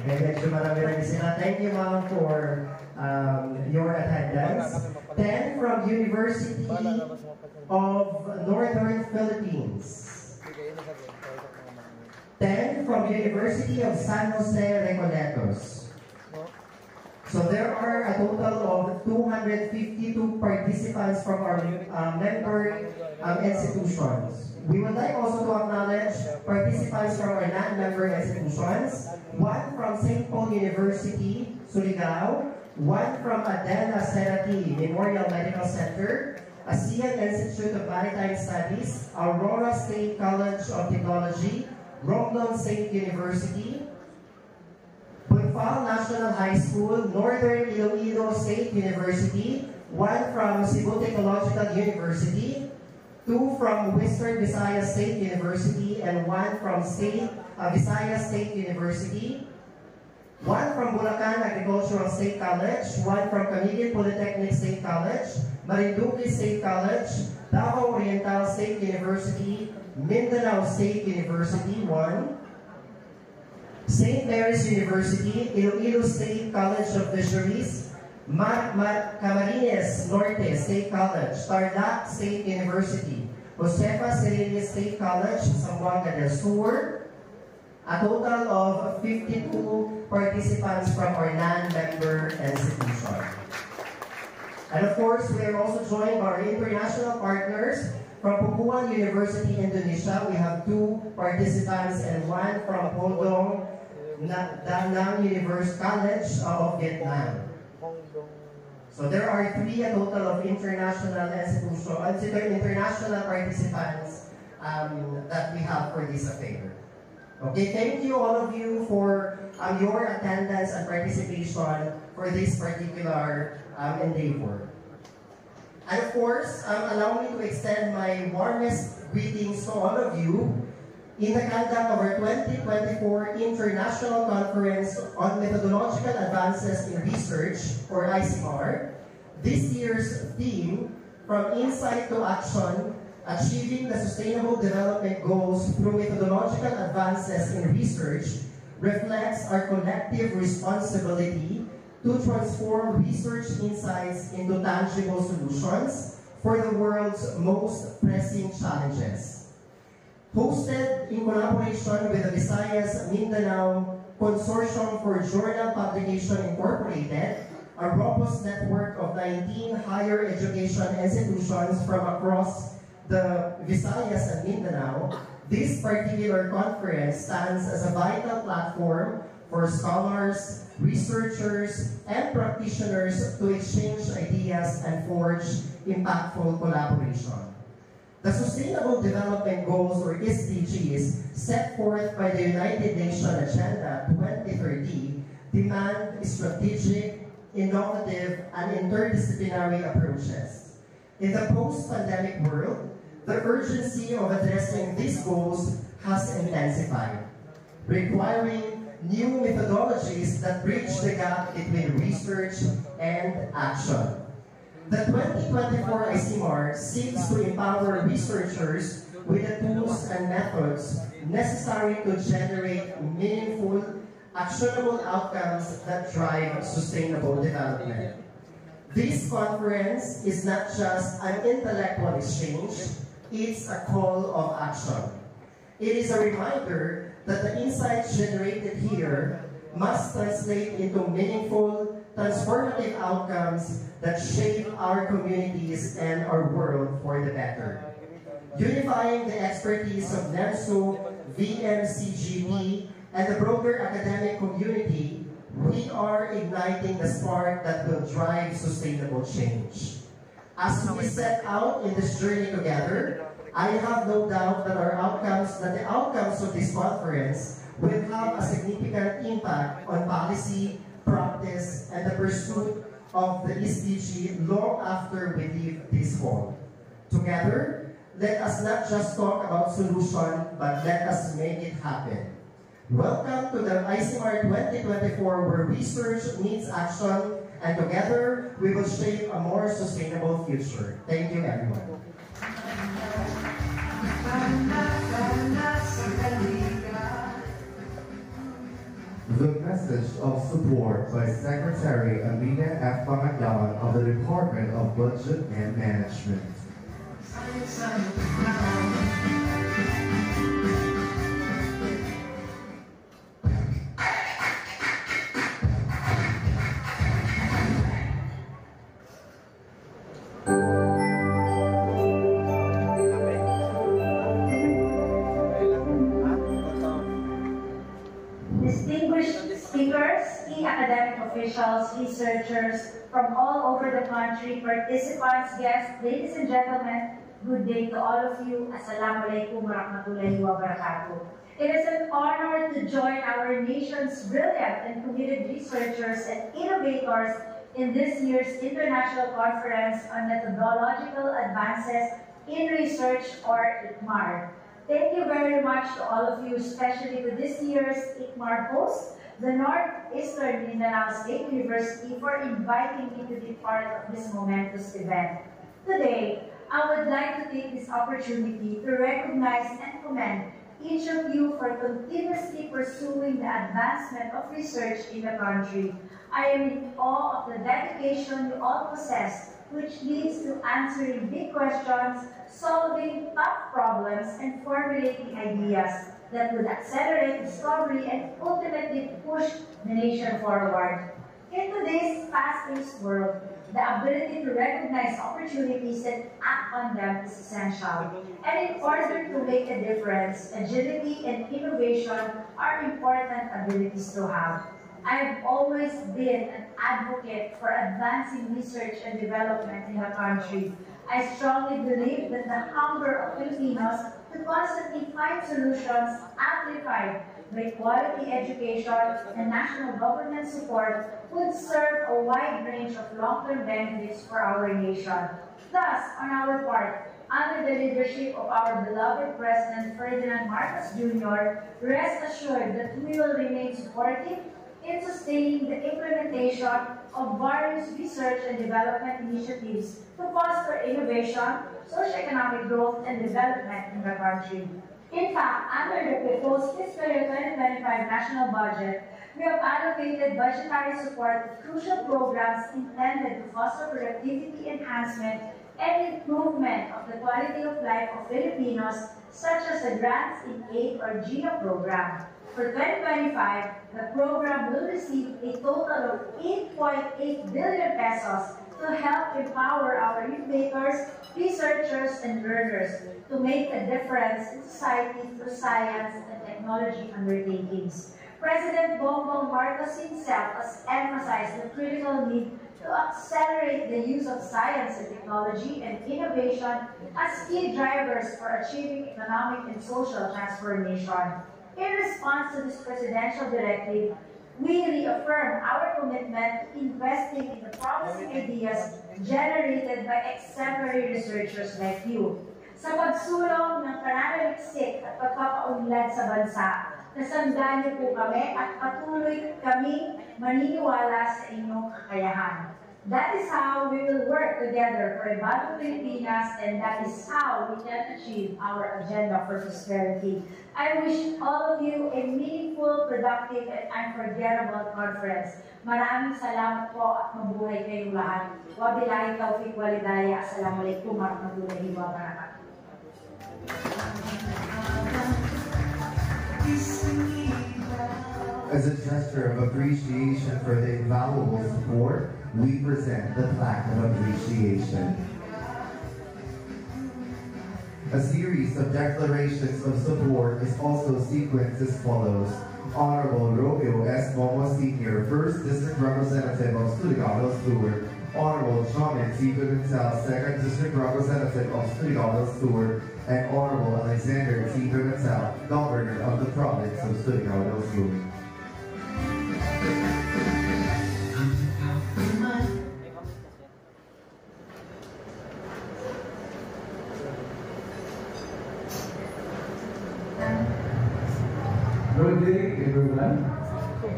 Okay, medyo marami sila. Thank you, ma'am, for your attendance. 10 from University of Northern Philippines. 10 from University of San Jose Recoletos. So there are a total of 252 participants from our member institutions. We would like also to acknowledge participants from our non-member institutions. 1 from St. Paul University, Surigao. 1 from Adela Serati Memorial Medical Center, ASEAN Institute of Maritime Studies, Aurora State College of Technology, Romblon State University, Bunfal National High School, Northern Iloilo State University, 1 from Cebu Technological University, 2 from Western Visayas State University, and 1 from Visayas State University, 1 from Bulacan Agricultural State College, 1 from Camiguin Polytechnic State College, Marinduque State College, Davao Oriental State University, Mindanao State University, 1, St. Mary's University, Iloilo State College of Fisheries, Camarines Norte State College, Tarlac State University, Josefa Serene State College, Zamboanga del Sur, a total of 52 participants from our non-member institution. And of course, we are also joined by our international partners. From Pupuan University, Indonesia, we have 2 participants and 1 from Pondong Da Nang University College of Vietnam. So there are 3 a total of international international participants that we have for this affair. Okay, thank you all of you for your attendance and participation for this particular endeavor. And of course, allow me to extend my warmest greetings to all of you in the conduct of our 2024 International Conference on Methodological Advances in Research, or ICMR. This year's theme, From Insight to Action, Achieving the Sustainable Development Goals through Methodological Advances in Research, reflects our collective responsibility to transform research insights into tangible solutions for the world's most pressing challenges. Hosted in collaboration with the Visayas Mindanao Consortium for Journal Publication Incorporated, a robust network of 19 higher education institutions from across the Visayas and Mindanao, this particular conference stands as a vital platform for scholars, researchers, and practitioners to exchange ideas and forge impactful collaboration. The Sustainable Development Goals, or SDGs, set forth by the United Nations Agenda 2030 demand strategic, innovative, and interdisciplinary approaches. In the post-pandemic world, the urgency of addressing these goals has intensified, requiring new methodologies that bridge the gap between research and action. The 2024 ICMR seeks to empower researchers with the tools and methods necessary to generate meaningful, actionable outcomes that drive sustainable development. This conference is not just an intellectual exchange, it's a call of action. It is a reminder that the insights generated here must translate into meaningful, transformative outcomes that shape our communities and our world for the better. Unifying the expertise of NEMSO, VMCGP, and the broader academic community, we are igniting the spark that will drive sustainable change. As we set out in this journey together, I have no doubt that the outcomes of this conference will have a significant impact on policy, practice, and the pursuit of the SDG long after we leave this hall. Together, let us not just talk about solution, but let us make it happen. Welcome to the ICMR 2024, where research meets action, and together we will shape a more sustainable future. Thank you, everyone. The message of support by Secretary Amina F. Pangagyaman of the Department of Budget and Management. Officials, researchers from all over the country, participants, guests, ladies and gentlemen, good day to all of you. Assalamualaikum warahmatullahi wabarakatuh. It is an honor to join our nation's brilliant and committed researchers and innovators in this year's International Conference on Methodological Advances in Research, or ICMAR. Thank you very much to all of you, especially to this year's ICMAR host, the Northeastern Mindanao State University, for inviting me to be part of this momentous event. Today, I would like to take this opportunity to recognize and commend each of you for continuously pursuing the advancement of research in the country. I am in awe of the dedication you all possess, which leads to answering big questions, solving tough problems, and formulating ideas that would accelerate discovery and ultimately push the nation forward. In today's fast-paced world, the ability to recognize opportunities and act on them is essential. And in order to make a difference, agility and innovation are important abilities to have. I've always been an advocate for advancing research and development in the country. I strongly believe that the hunger of Filipinos to constantly find solutions amplified by quality education and national government support would serve a wide range of long-term benefits for our nation. Thus, on our part, under the leadership of our beloved President Ferdinand Marcos Jr., rest assured that we will remain supportive in sustaining the implementation of various research and development initiatives to foster innovation, socioeconomic growth, and development in the country. In fact, under the proposed fiscal year 2025 national budget, we have allocated budgetary support to crucial programs intended to foster productivity enhancement and improvement of the quality of life of Filipinos, such as the Grants in Aid or GIA program. For 2025, the program will receive a total of 8.8 billion pesos to help empower our innovators, researchers, and learners to make a difference in society through science and technology undertakings. President Bongbong Marcos himself has emphasized the critical need to accelerate the use of science and technology and innovation as key drivers for achieving economic and social transformation. In response to this presidential directive, we reaffirm our commitment to investing in the promising ideas generated by exemplary researchers like you. Sa pagsulong ng pananaliksik at pagpapaunlad sa bansa, nasandaan niyo po kami at patuloy kami maniniwala sa inyong kakayahan. That is how we will work together for a bagong Pilipinas, and that is how we can achieve our agenda for prosperity. I wish all of you a meaningful, productive, and unforgettable conference. Maraming salamat po at mabuhay kayong lahat. Wabillahi taufiq walidaya. Assalamualaikum warahmatullahi wabarakatuh. As a gesture of appreciation for the invaluable support, we present the plaque of appreciation. A series of declarations of support is also sequenced as follows. Honorable Romeo S. Momo Sr., 1st District Representative of Surigao del Sur. Honorable John T. Pimentel, 2nd District Representative of Surigao del Sur. And Honorable Alexander T. Pimentel, Governor of the Province of Surigao del Sur. Good day, everyone.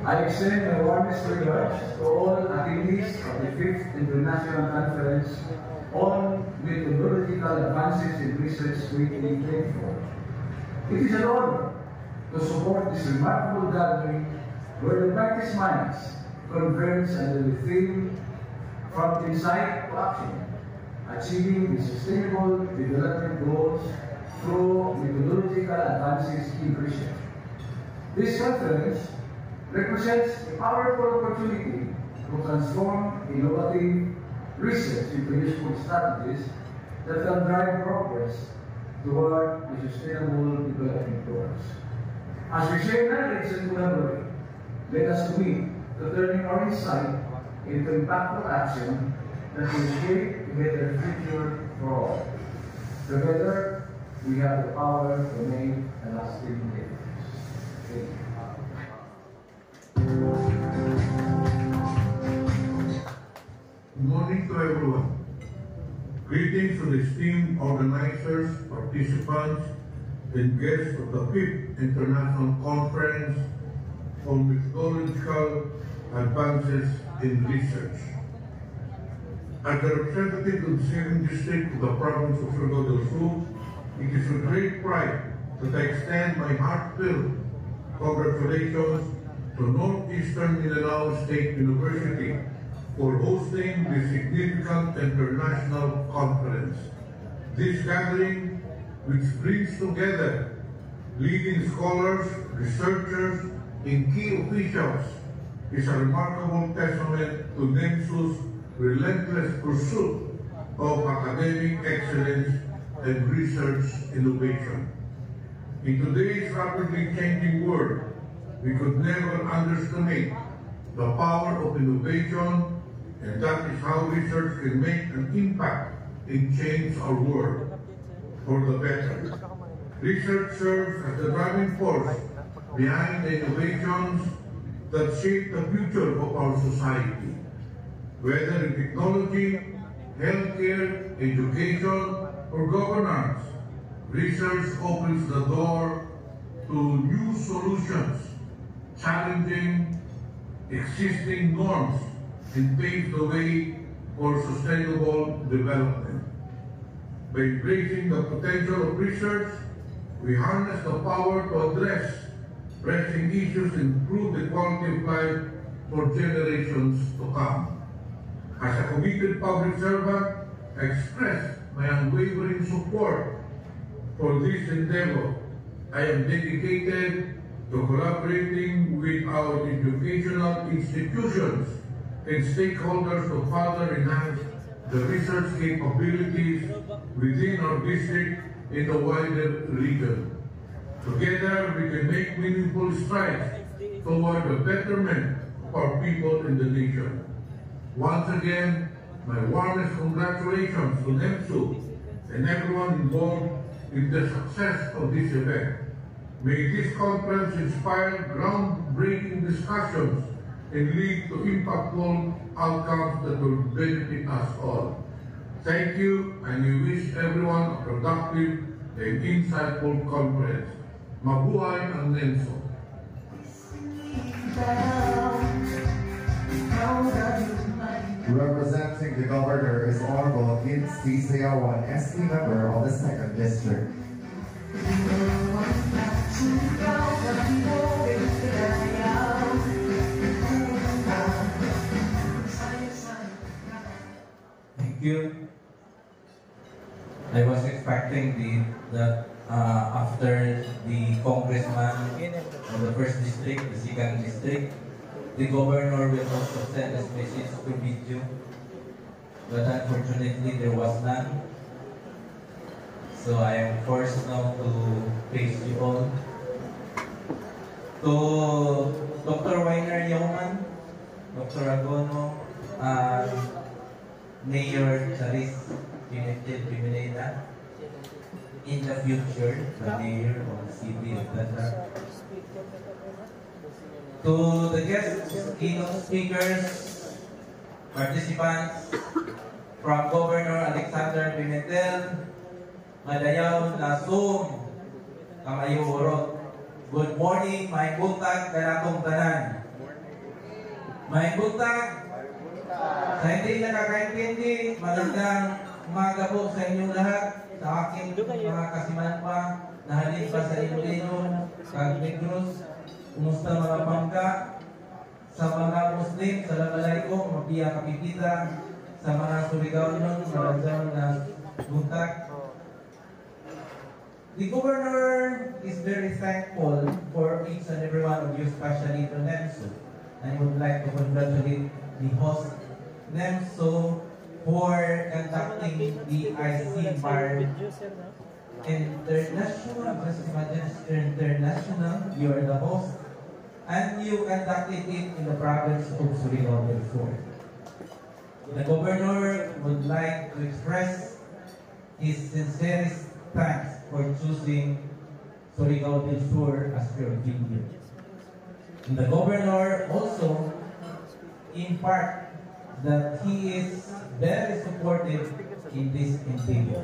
I extend my warmest regards to all attendees of the 5th International Conference on Methodological Advances in Research 2024. It is an honor to support this remarkable gathering where the brightest minds converge under the theme From Insight to Action, Achieving the Sustainable Development Goals through Methodological Advances in Research. This conference represents a powerful opportunity to transform innovative research into useful strategies that can drive progress toward the Sustainable Development Goals. As we share knowledge and collaborate, let us commit to turning our insight into impactful action that will shape a better future for all. Together, we have the power to make a lasting difference. Thank you. Good morning to everyone. Greetings to the esteemed organizers, participants, and guests of the 5th International Conference on Methodological Advances in Research. As the representative of the 7th District of the province of Surigao del Sur, it is with great pride that I extend my heartfelt congratulations to Northeastern Mindanao State University for hosting this significant international conference. This gathering, which brings together leading scholars, researchers, and key officials, is a remarkable testament to NEMSU's relentless pursuit of academic excellence and research innovation. In today's rapidly changing world, we could never underestimate the power of innovation, and that is how research can make an impact and change our world for the better. Research serves as the driving force behind the innovations that shape the future of our society. Whether in technology, healthcare, education, or governance, research opens the door to new solutions, challenging existing norms, and paves the way for sustainable development. By embracing the potential of research, we harness the power to address pressing issues and improve the quality of life for generations to come. As a committed public servant, I express my unwavering support for this endeavor. I am dedicated to collaborating with our educational institutions and stakeholders to further enhance the research capabilities within our district and the wider region. Together, we can make meaningful strides toward the betterment of our people in the nation. Once again, my warmest congratulations to NEMSU and everyone involved in the success of this event. May this conference inspire groundbreaking discussions and lead to impactful outcomes that will benefit us all. Thank you, and we wish everyone a productive and insightful conference. Mabuhay ang NEMSU! Representing the governor is Honorable Vince T. Sayawan, ST member of the 2nd District. Thank you. I was expecting that after the congressman of the 1st district, the 2nd district, the governor will also send a message to video, but unfortunately there was none. So I am forced now to face you all. To Dr. Weiner Yeoman, Dr. Agono, Mayor Charis Pimeneda, in the future, the Mayor of the City of Tanda. To the guests, keynote speakers, participants, from Governor Alexander Pimentel, Madayaw na Zoom, kamayo urot. Good morning, may buntag kanatong tanan. May buntag. Sa hindi nakakaintindi, magandang umaga po sa inyong lahat. Sa aking mga kasimanpa, nahalin pa sa inyo, kag Negros, kumusta mga pangka? Sa mga Muslim, Assalamualaikum, mabiya kapitita. Sa mga Surigao-non, magandang na buntag. The governor is very thankful for each and every one of you, especially to NEMSO. I would like to congratulate the host NEMSO for conducting the ICMAR International. Just imagine, international. You are the host, and you conducted it in the province of Surigao del Sur. The governor would like to express his sincerest thanks for choosing Surigao del Sur as your venue. And the governor also impart that he is very supportive in this endeavor.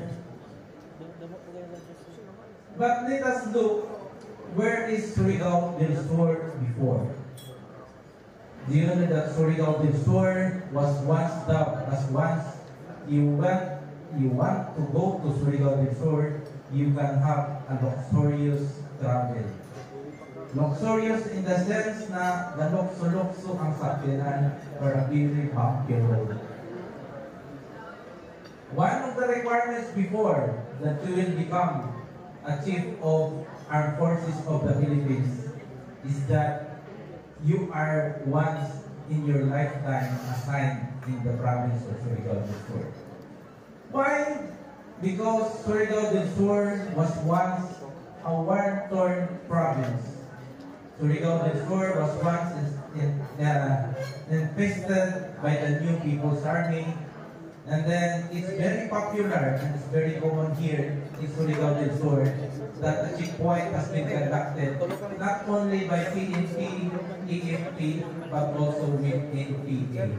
But let us look, where is Surigao del Sur before? Do you know that Surigao del Sur was once dubbed as once you want to go to Surigao del Sur, you can have a luxurious travel. Luxurious in the sense na galokso-lokso ang sakyanan for a very bumpy road. One of the requirements before that you will become a chief of Armed Forces of the Philippines is that you are once in your lifetime assigned in the province of Surigao del Sur. Why? Because Surigao del Sur was once a war-torn province. Surigao del Sur was once infested by the New People's Army, and then it's very popular and it's very common here in Surigao del Sur that a checkpoint has been conducted not only by PNP, AFP, but also with NPA.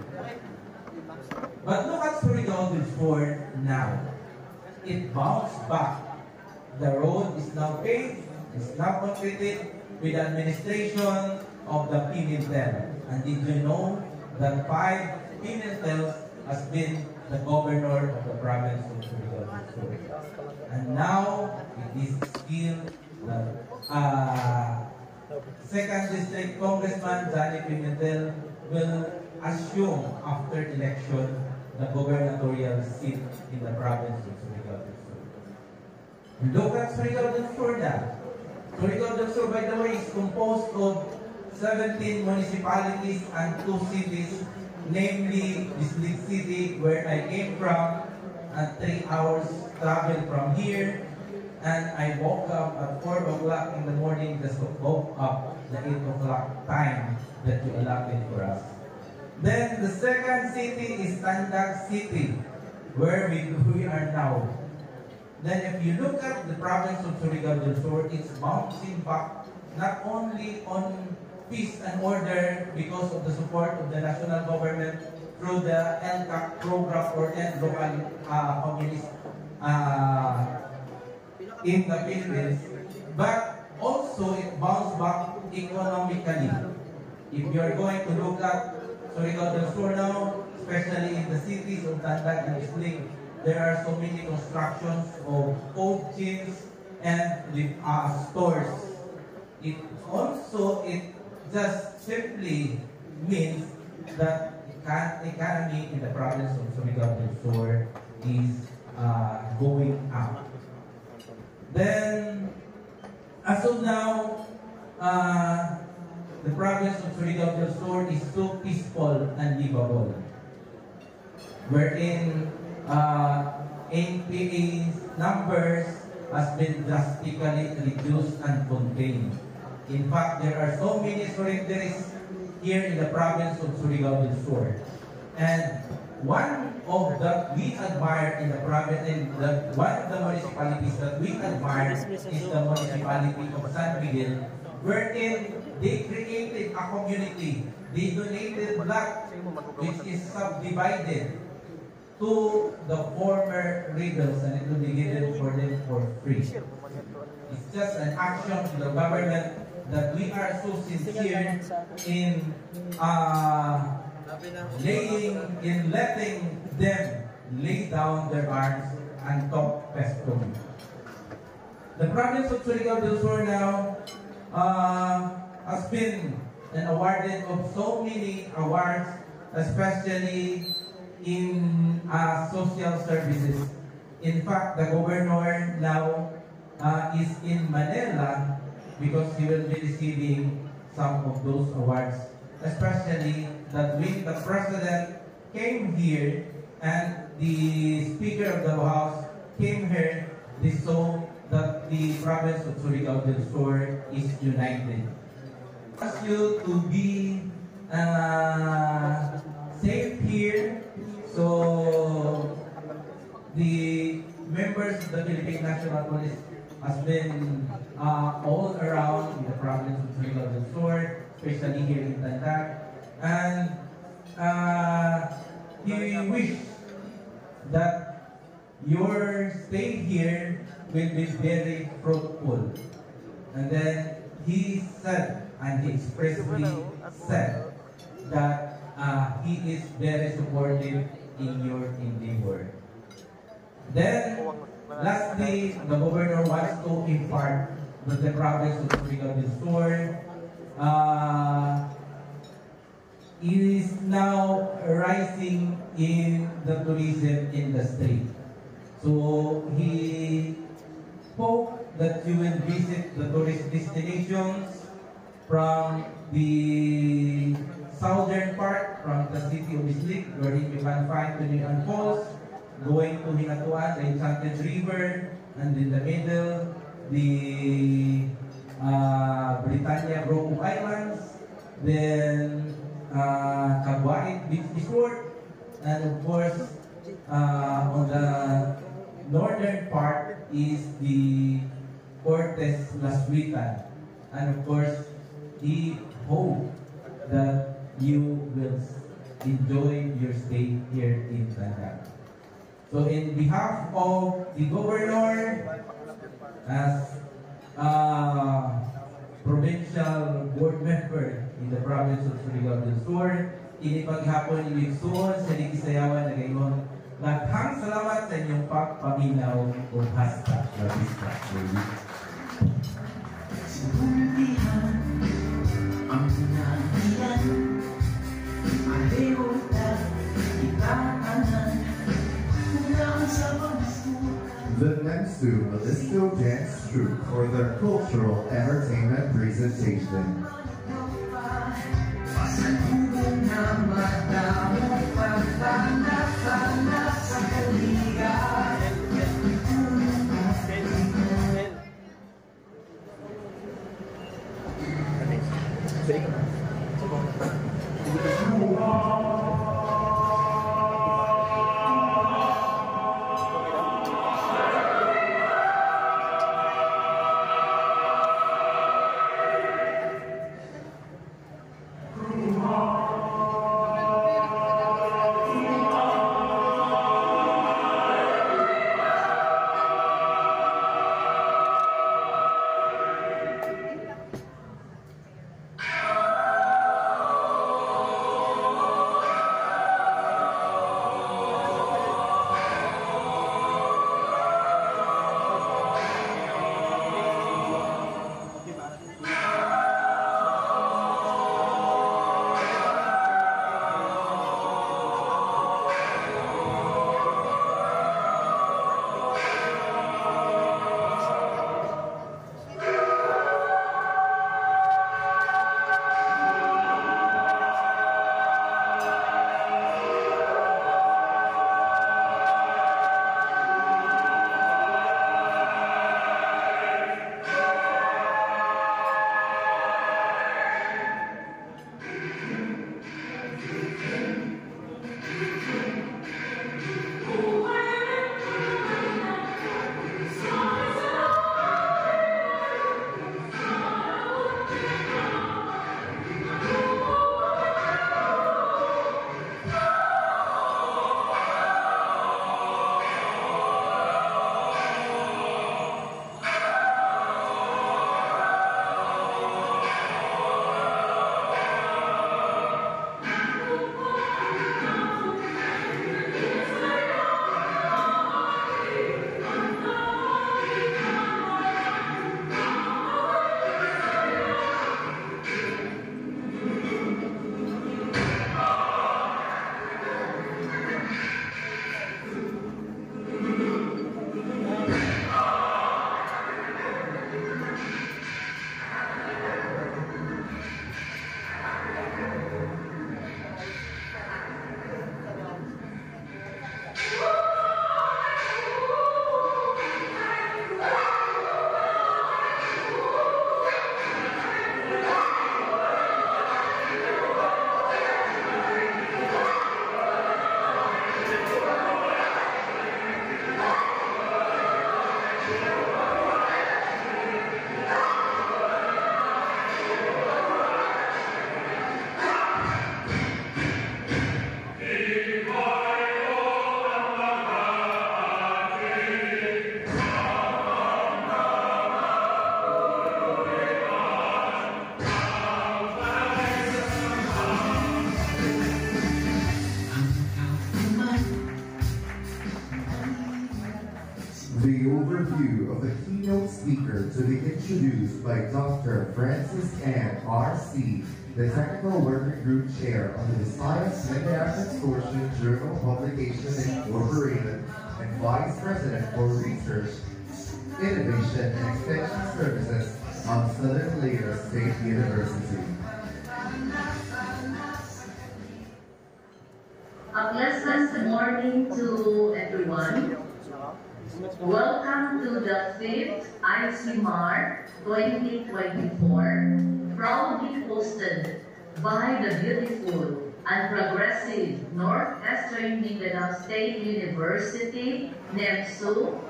But look at Surigao del Sur now. It bounced back. The road is now paved, it's now completed with the administration of the Pimentel. And did you know that 5 Pimentels has been the governor of the province of Surigao del Sur? And now it is still the 2nd District Congressman Johnny Pimentel will assume after election the gubernatorial seat in the province of Surigao del Sur. Look at Surigao del Sur now. Surigao del Sur, by the way, is composed of 17 municipalities and 2 cities, namely Bislig City, where I came from, at 3 hours travel from here, and I woke up at 4 o'clock in the morning just to woke up the 8 o'clock time that you allotted for us. Then the second city is Tandag City, where we are now. Then if you look at the province of Surigao del Sur, it's bouncing back not only on peace and order because of the support of the national government through the NCAC program or Local Communist in the Philippines, but also it bounced back economically. If you are going to look at Surigao del Sur now, especially in the cities of Tandag and Bislig, there are so many constructions of food chains and stores. It just simply means that the economy in the province of Surigao del Sur is going up. Then, as of now, the province of Surigao del Sur is so peaceful and livable, wherein NPA's numbers has been drastically reduced and contained. In fact, there are so many surrenderies here in the province of Surigao del Sur. And one of that we admire in the province, one of the municipalities that we admire is the municipality of San Miguel, wherein they created a community. They donated land which is subdivided to the former rebels, and it will be given for them for free. It's just an action to the government that we are so sincere in letting them lay down their arms and talk peacefully. The province of Surigao del Sur now has been awarded of so many awards, especially in social services. In fact, the governor now is in Manila because he will be receiving some of those awards, especially that when the president came here and the Speaker of the House came here, they saw that the province of Surigao del Sur is united. I ask you to be safe here, so the members of the Philippine National Police has been all around the province of Surigao del Sur, especially here in Tandag, and he wished that your stay here will be very fruitful. And then he said, and he expressly said, that he is very supportive in your endeavor. Then, lastly, the governor wants to impart that the province of Surigao del Sur is now rising in the tourism industry. So he spoke that you will visit the tourist destinations from the southern part, from the city of Islik, where you can find Tulingan Falls, going to Hinatuan, the Enchanted River, and in the middle, the Britannia Broco Islands, then Caguait Beach Resort, and of course, on the northern part is the Cortes Laswitan. And of course, we hope that you will enjoy your stay here in Tandag. So in behalf of the governor, as provincial board member in the province of Surigao del Sur, inipaghapon ni Wilson sa Ligisayawan na gayon. Maghang salamat sa inyong pagpaminaw o hashtag Labista. Sinuntihan ang nahiyan, aliw na itaanan. The Nemsu Modesto Dance Troupe for their cultural entertainment presentation. to be introduced by Dr. Francis Ann R.C., the Technical Working Group Chair of the Science Media Consortium Journal Publication Incorporated and Vice President for Research, Innovation and Extension Services of Southern Lagos State University. A pleasant morning to everyone. Welcome to the 5th ICMAR 2024, proudly hosted by the beautiful and progressive Northeastern Mindanao State University, NEMSU,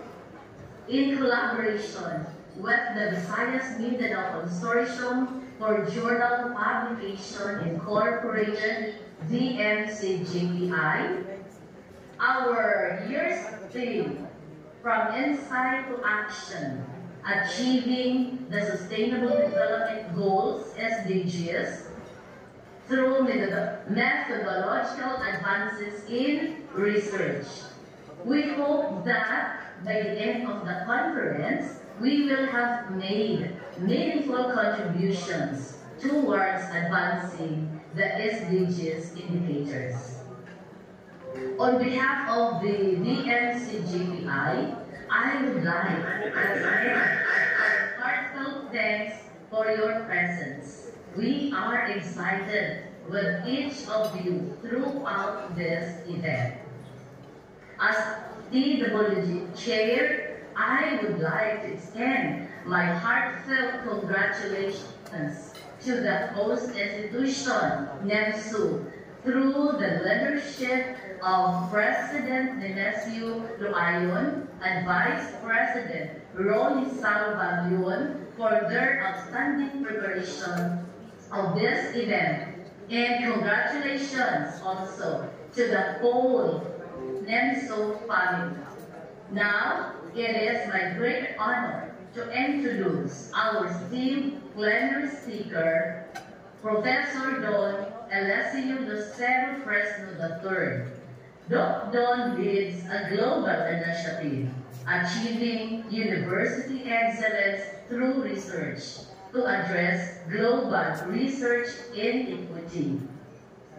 in collaboration with the Visayas Mindanao Consortium for Journal Publication Incorporated, VMCGPI. Our year's theme, From Insight to Action, Achieving the Sustainable Development Goals, SDGs, through methodological advances in research. We hope that by the end of the conference, we will have made meaningful contributions towards advancing the SDGs indicators. On behalf of the VMCGPI, I would like to extend heartfelt thanks for your presence. We are excited with each of you throughout this event. As TWG Chair, I would like to extend my heartfelt congratulations to the host institution, NEMSU, through the leadership of President Nemesio Loayon and Vice President Ronnie Salva Leon for their outstanding preparation of this event. And congratulations also to the whole NEMSU family. Now, it is my great honor to introduce our esteemed plenary speaker, Professor Don Elesio Lucero Fresno III. Doc Don leads a global initiative, Achieving University Excellence Through Research, to address global research inequity.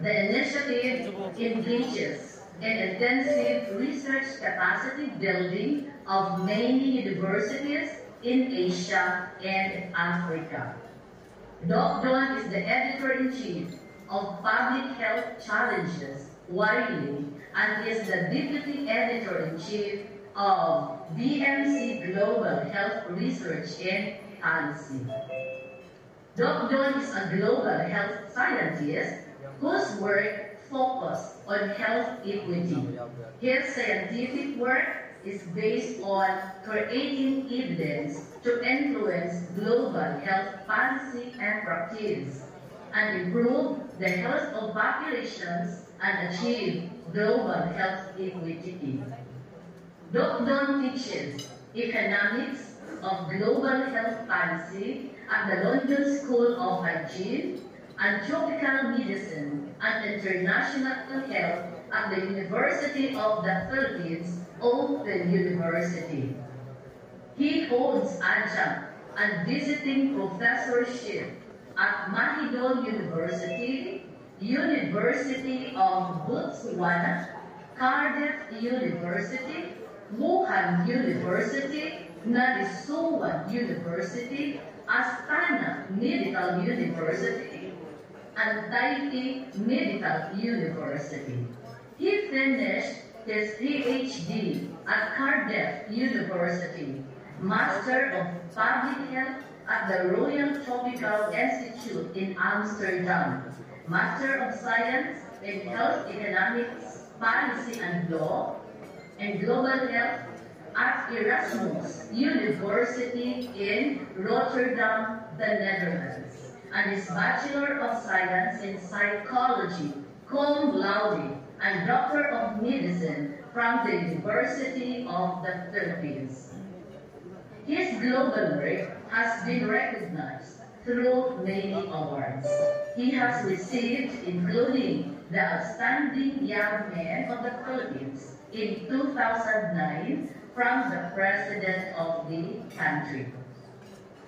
The initiative engages in intensive research capacity building of many universities in Asia and Africa. Doc Don is the editor-in-chief of Public Health Challenges, Wiley, and is the deputy editor-in-chief of BMC Global Health Research and Policy. Doc Don is a global health scientist whose work focuses on health equity. His scientific work is based on creating evidence to influence global health policy and practice, and improve the health of populations and achieve global health equity. Doc Don teaches economics of global health policy at the London School of Hygiene and Tropical Medicine and International Health at the University of the Philippines Open University. He holds adjunct and visiting professorship at Mahidol University, University of Botswana, Cardiff University, Wuhan University, Nalisuwan University, Astana Medical University, and Taipei Medical University. He finished his PhD at Cardiff University, Master of Public Health at the Royal Tropical Institute in Amsterdam, Master of Science in Health Economics, Policy and Law, and Global Health at Erasmus University in Rotterdam, the Netherlands, and his Bachelor of Science in Psychology, cum laude, and Doctor of Medicine from the University of the Philippines. His global work has been recognized through many awards. He has received, including the Outstanding Young Man of the Philippines in 2009 from the President of the country.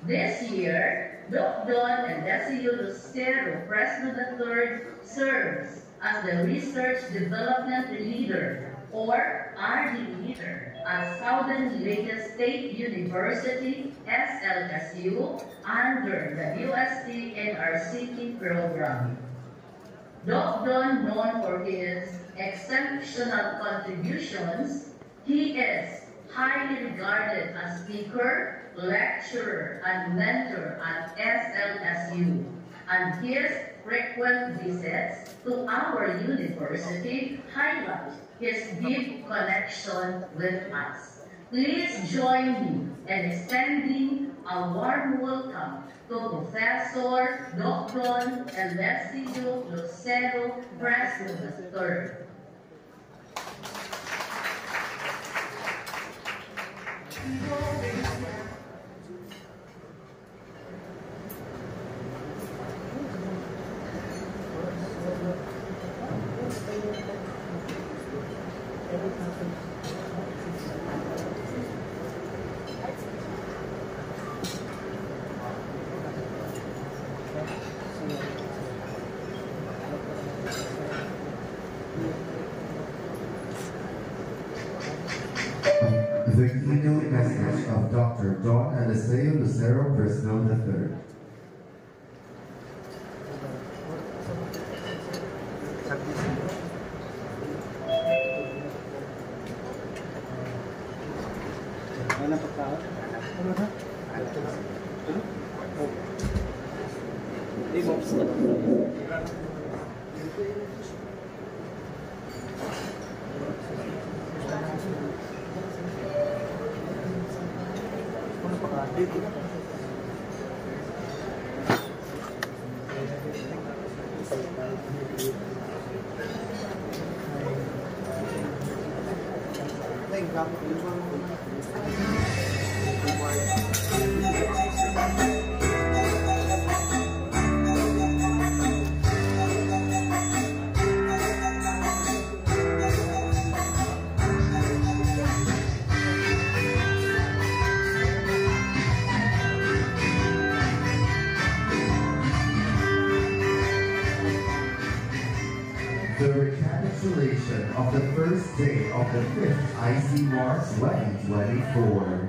This year, Doc Don Endesio Lucero Fresno III serves as the Research Development Leader, or RD Leader, at Southern Lake State University, SLSU, under the UST NRCP program. Doc Don, known for his exceptional contributions, he is highly regarded as speaker, lecturer, and mentor at SLSU, and his frequent visits to our university highlight his deep connection with us. Please join me in extending a warm welcome to Professor Dr. Endesio Lucero Fresno III. The keynote message of Dr. Don Endesio Lucero Fresno III. The recapitulation of the first day of the 5th IC Mars 2024.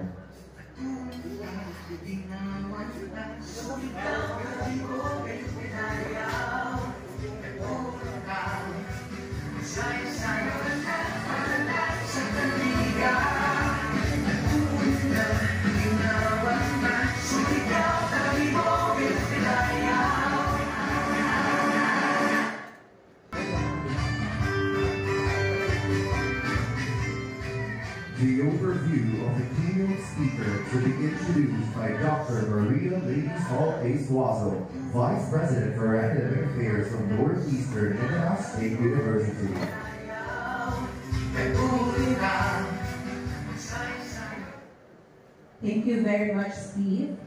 The overview of the keynote speaker to be introduced by Dr. Maria Ladies Hall A. Suazo, Vice President for Academic Affairs from Northeastern Mindanao State University. Thank you very much, Steve.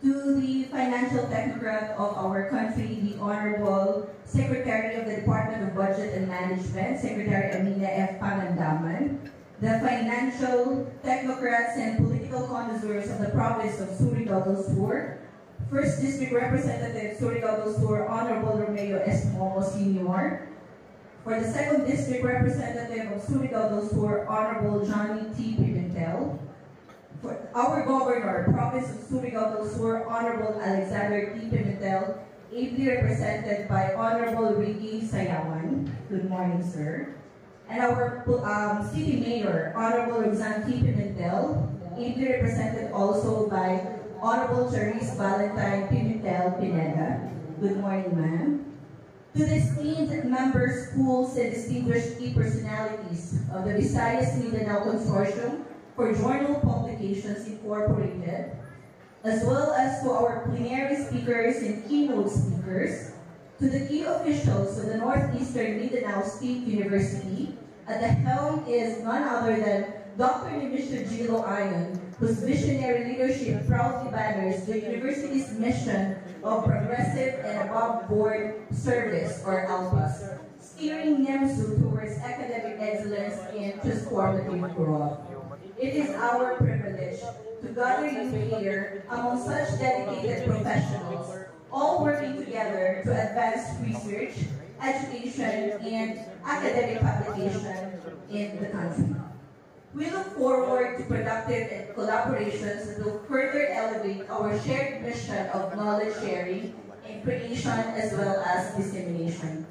To the financial technocrat of our country, the Honorable Secretary of the Department of Budget and Management, Secretary Amelia F. Pangandaman, the financial technocrats and political connoisseurs of the province of Surigao del Sur, First District Representative Surigao del Sur, Honorable Romeo S. Momo Sr., for the Second District Representative of Surigao del Sur, Honorable Johnny T. Pimentel, for our Governor, Province of Surigao del Sur, Honorable Alexander T. Pimentel, ably represented by Honorable Ricky Sayawan. Good morning, sir. And our City Mayor, Honorable Roxanne T. Pimentel, ably represented also by Honorable Charisse Valentine Pimentel Pineda. Good morning, ma'am. To the esteemed members, schools, and distinguished key personalities of the Visayas Mindanao Consortium for Journal Publications Incorporated, as well as to our plenary speakers and keynote speakers, to the key officials of the Northeastern Mindanao State University, at the helm is none other than Dr. Nevisha Gilo Ayon, whose visionary leadership proudly banners the university's mission of progressive and above-board service, or ALPAS, steering NEMSU towards academic excellence and transformative growth. It is our privilege to gather you here among such dedicated professionals, all working together to advance research, education, and academic publication in the country. We look forward to productive collaborations that will further elevate our shared mission of knowledge sharing and creation as well as dissemination.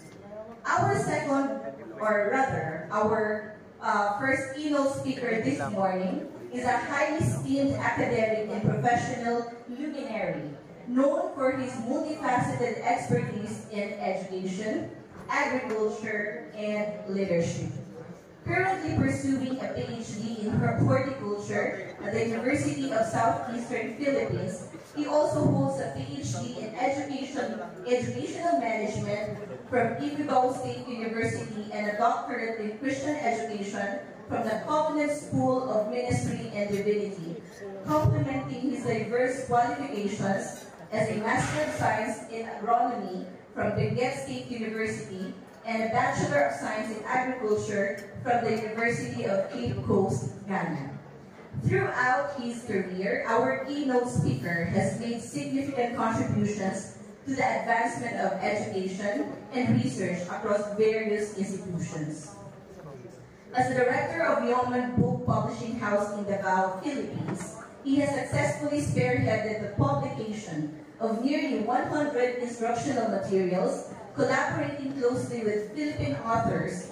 Our first keynote speaker this morning is a highly esteemed academic and professional luminary, known for his multifaceted expertise in education, agriculture, and leadership. Currently pursuing a PhD in horticulture at the University of Southeastern Philippines, he also holds a PhD in educational management from Ifugao State University and a doctorate in Christian education from the Covenant School of Ministry and Divinity, complementing his diverse qualifications as a Master of Science in Agronomy from Benguet State University and a Bachelor of Science in Agriculture from the University of Cape Coast, Ghana. Throughout his career, our keynote speaker has made significant contributions to the advancement of education and research across various institutions. As the director of Yeoman Book Publishing House in Davao, Philippines, he has successfully spearheaded the publication of nearly 100 instructional materials, collaborating closely with Philippine authors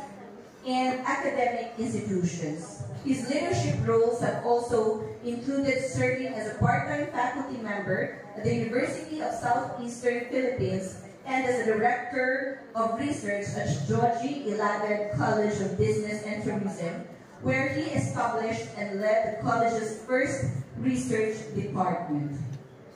and academic institutions. His leadership roles have also included serving as a part-time faculty member at the University of Southeastern Philippines and as a director of research at Georgie Ilagan College of Business and Tourism, where he established and led the college's first research department.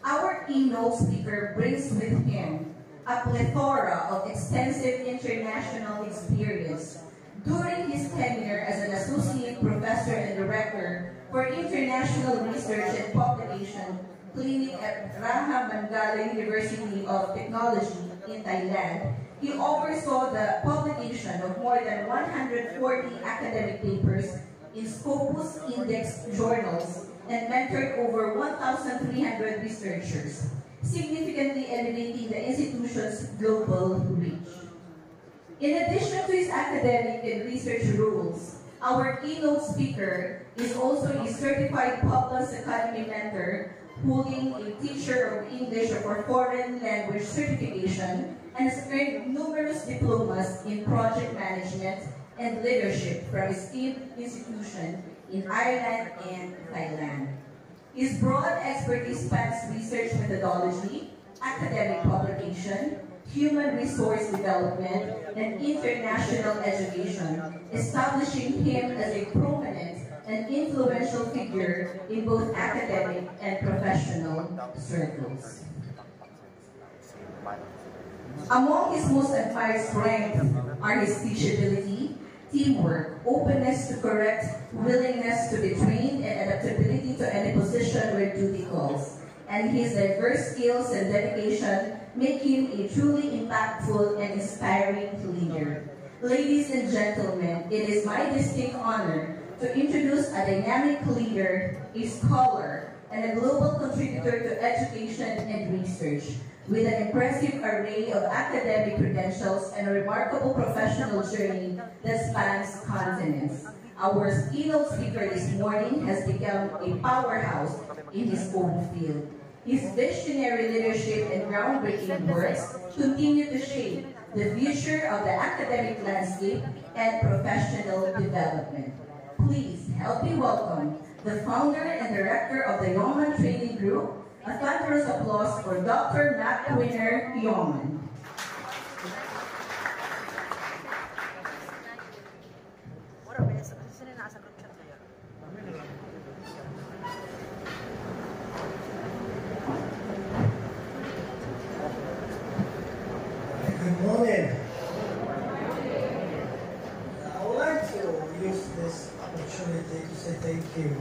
Our keynote speaker brings with him a plethora of extensive international experience. During his tenure as an associate professor and director for international research and publication clinic at Raha Mangala University of Technology in Thailand, he oversaw the publication of more than 140 academic papers in Scopus Index journals and mentored over 1,300 researchers, significantly elevating the institution's global reach. In addition to his academic and research roles, our keynote speaker is also a certified Publius Academy mentor, holding a teacher of English or foreign language certification, and has earned numerous diplomas in project management and leadership from esteemed institutions in Ireland and Thailand. His broad expertise spans research methodology, academic publication, human resource development, and international education, establishing him as a prominent and influential figure in both academic and professional circles. Among his most admired strengths are his teachability, teamwork, openness to correct, willingness to be trained, and adaptability to any position where duty calls. And his diverse skills and dedication make him a truly impactful and inspiring leader. Ladies and gentlemen, it is my distinct honor to introduce a dynamic leader, a scholar, and a global contributor to education and research, with an impressive array of academic credentials and a remarkable professional journey that spans continents. Our keynote speaker this morning has become a powerhouse in his own field. His visionary leadership and groundbreaking works continue to shape the future of the academic landscape and professional development. Please help me welcome the founder and director of the Yeoman Training Group. A thunderous applause for Dr. Matt Winner Yeoman. Good morning. I would like to use this opportunity to say thank you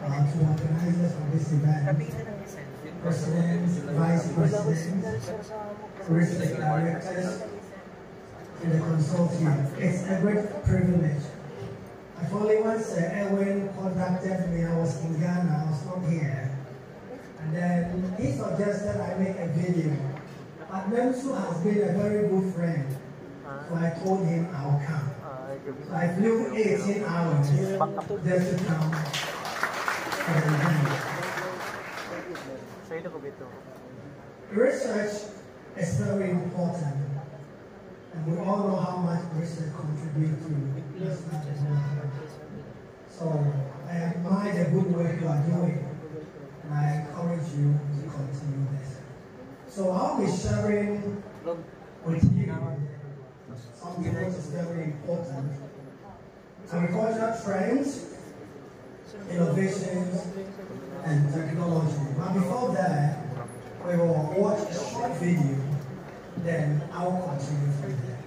to organizers of this event, presidents, vice presidents, research directors, and the consortium. It's a great privilege I've only once Edwin contacted me. I was in Ghana, I was not here. And then he suggested I make a video. But Memsu has been a very good friend. So I told him I'll come. So I flew 18 hours just to come for the event. Research is very important. And we all know how much research contributes to national development. So I admire the good work you are doing, and I encourage you to continue this. So I'll be sharing with you something which is very important. Agricultural trends, innovations, and technology. But before that, we will watch a short video, then I'll continue from there.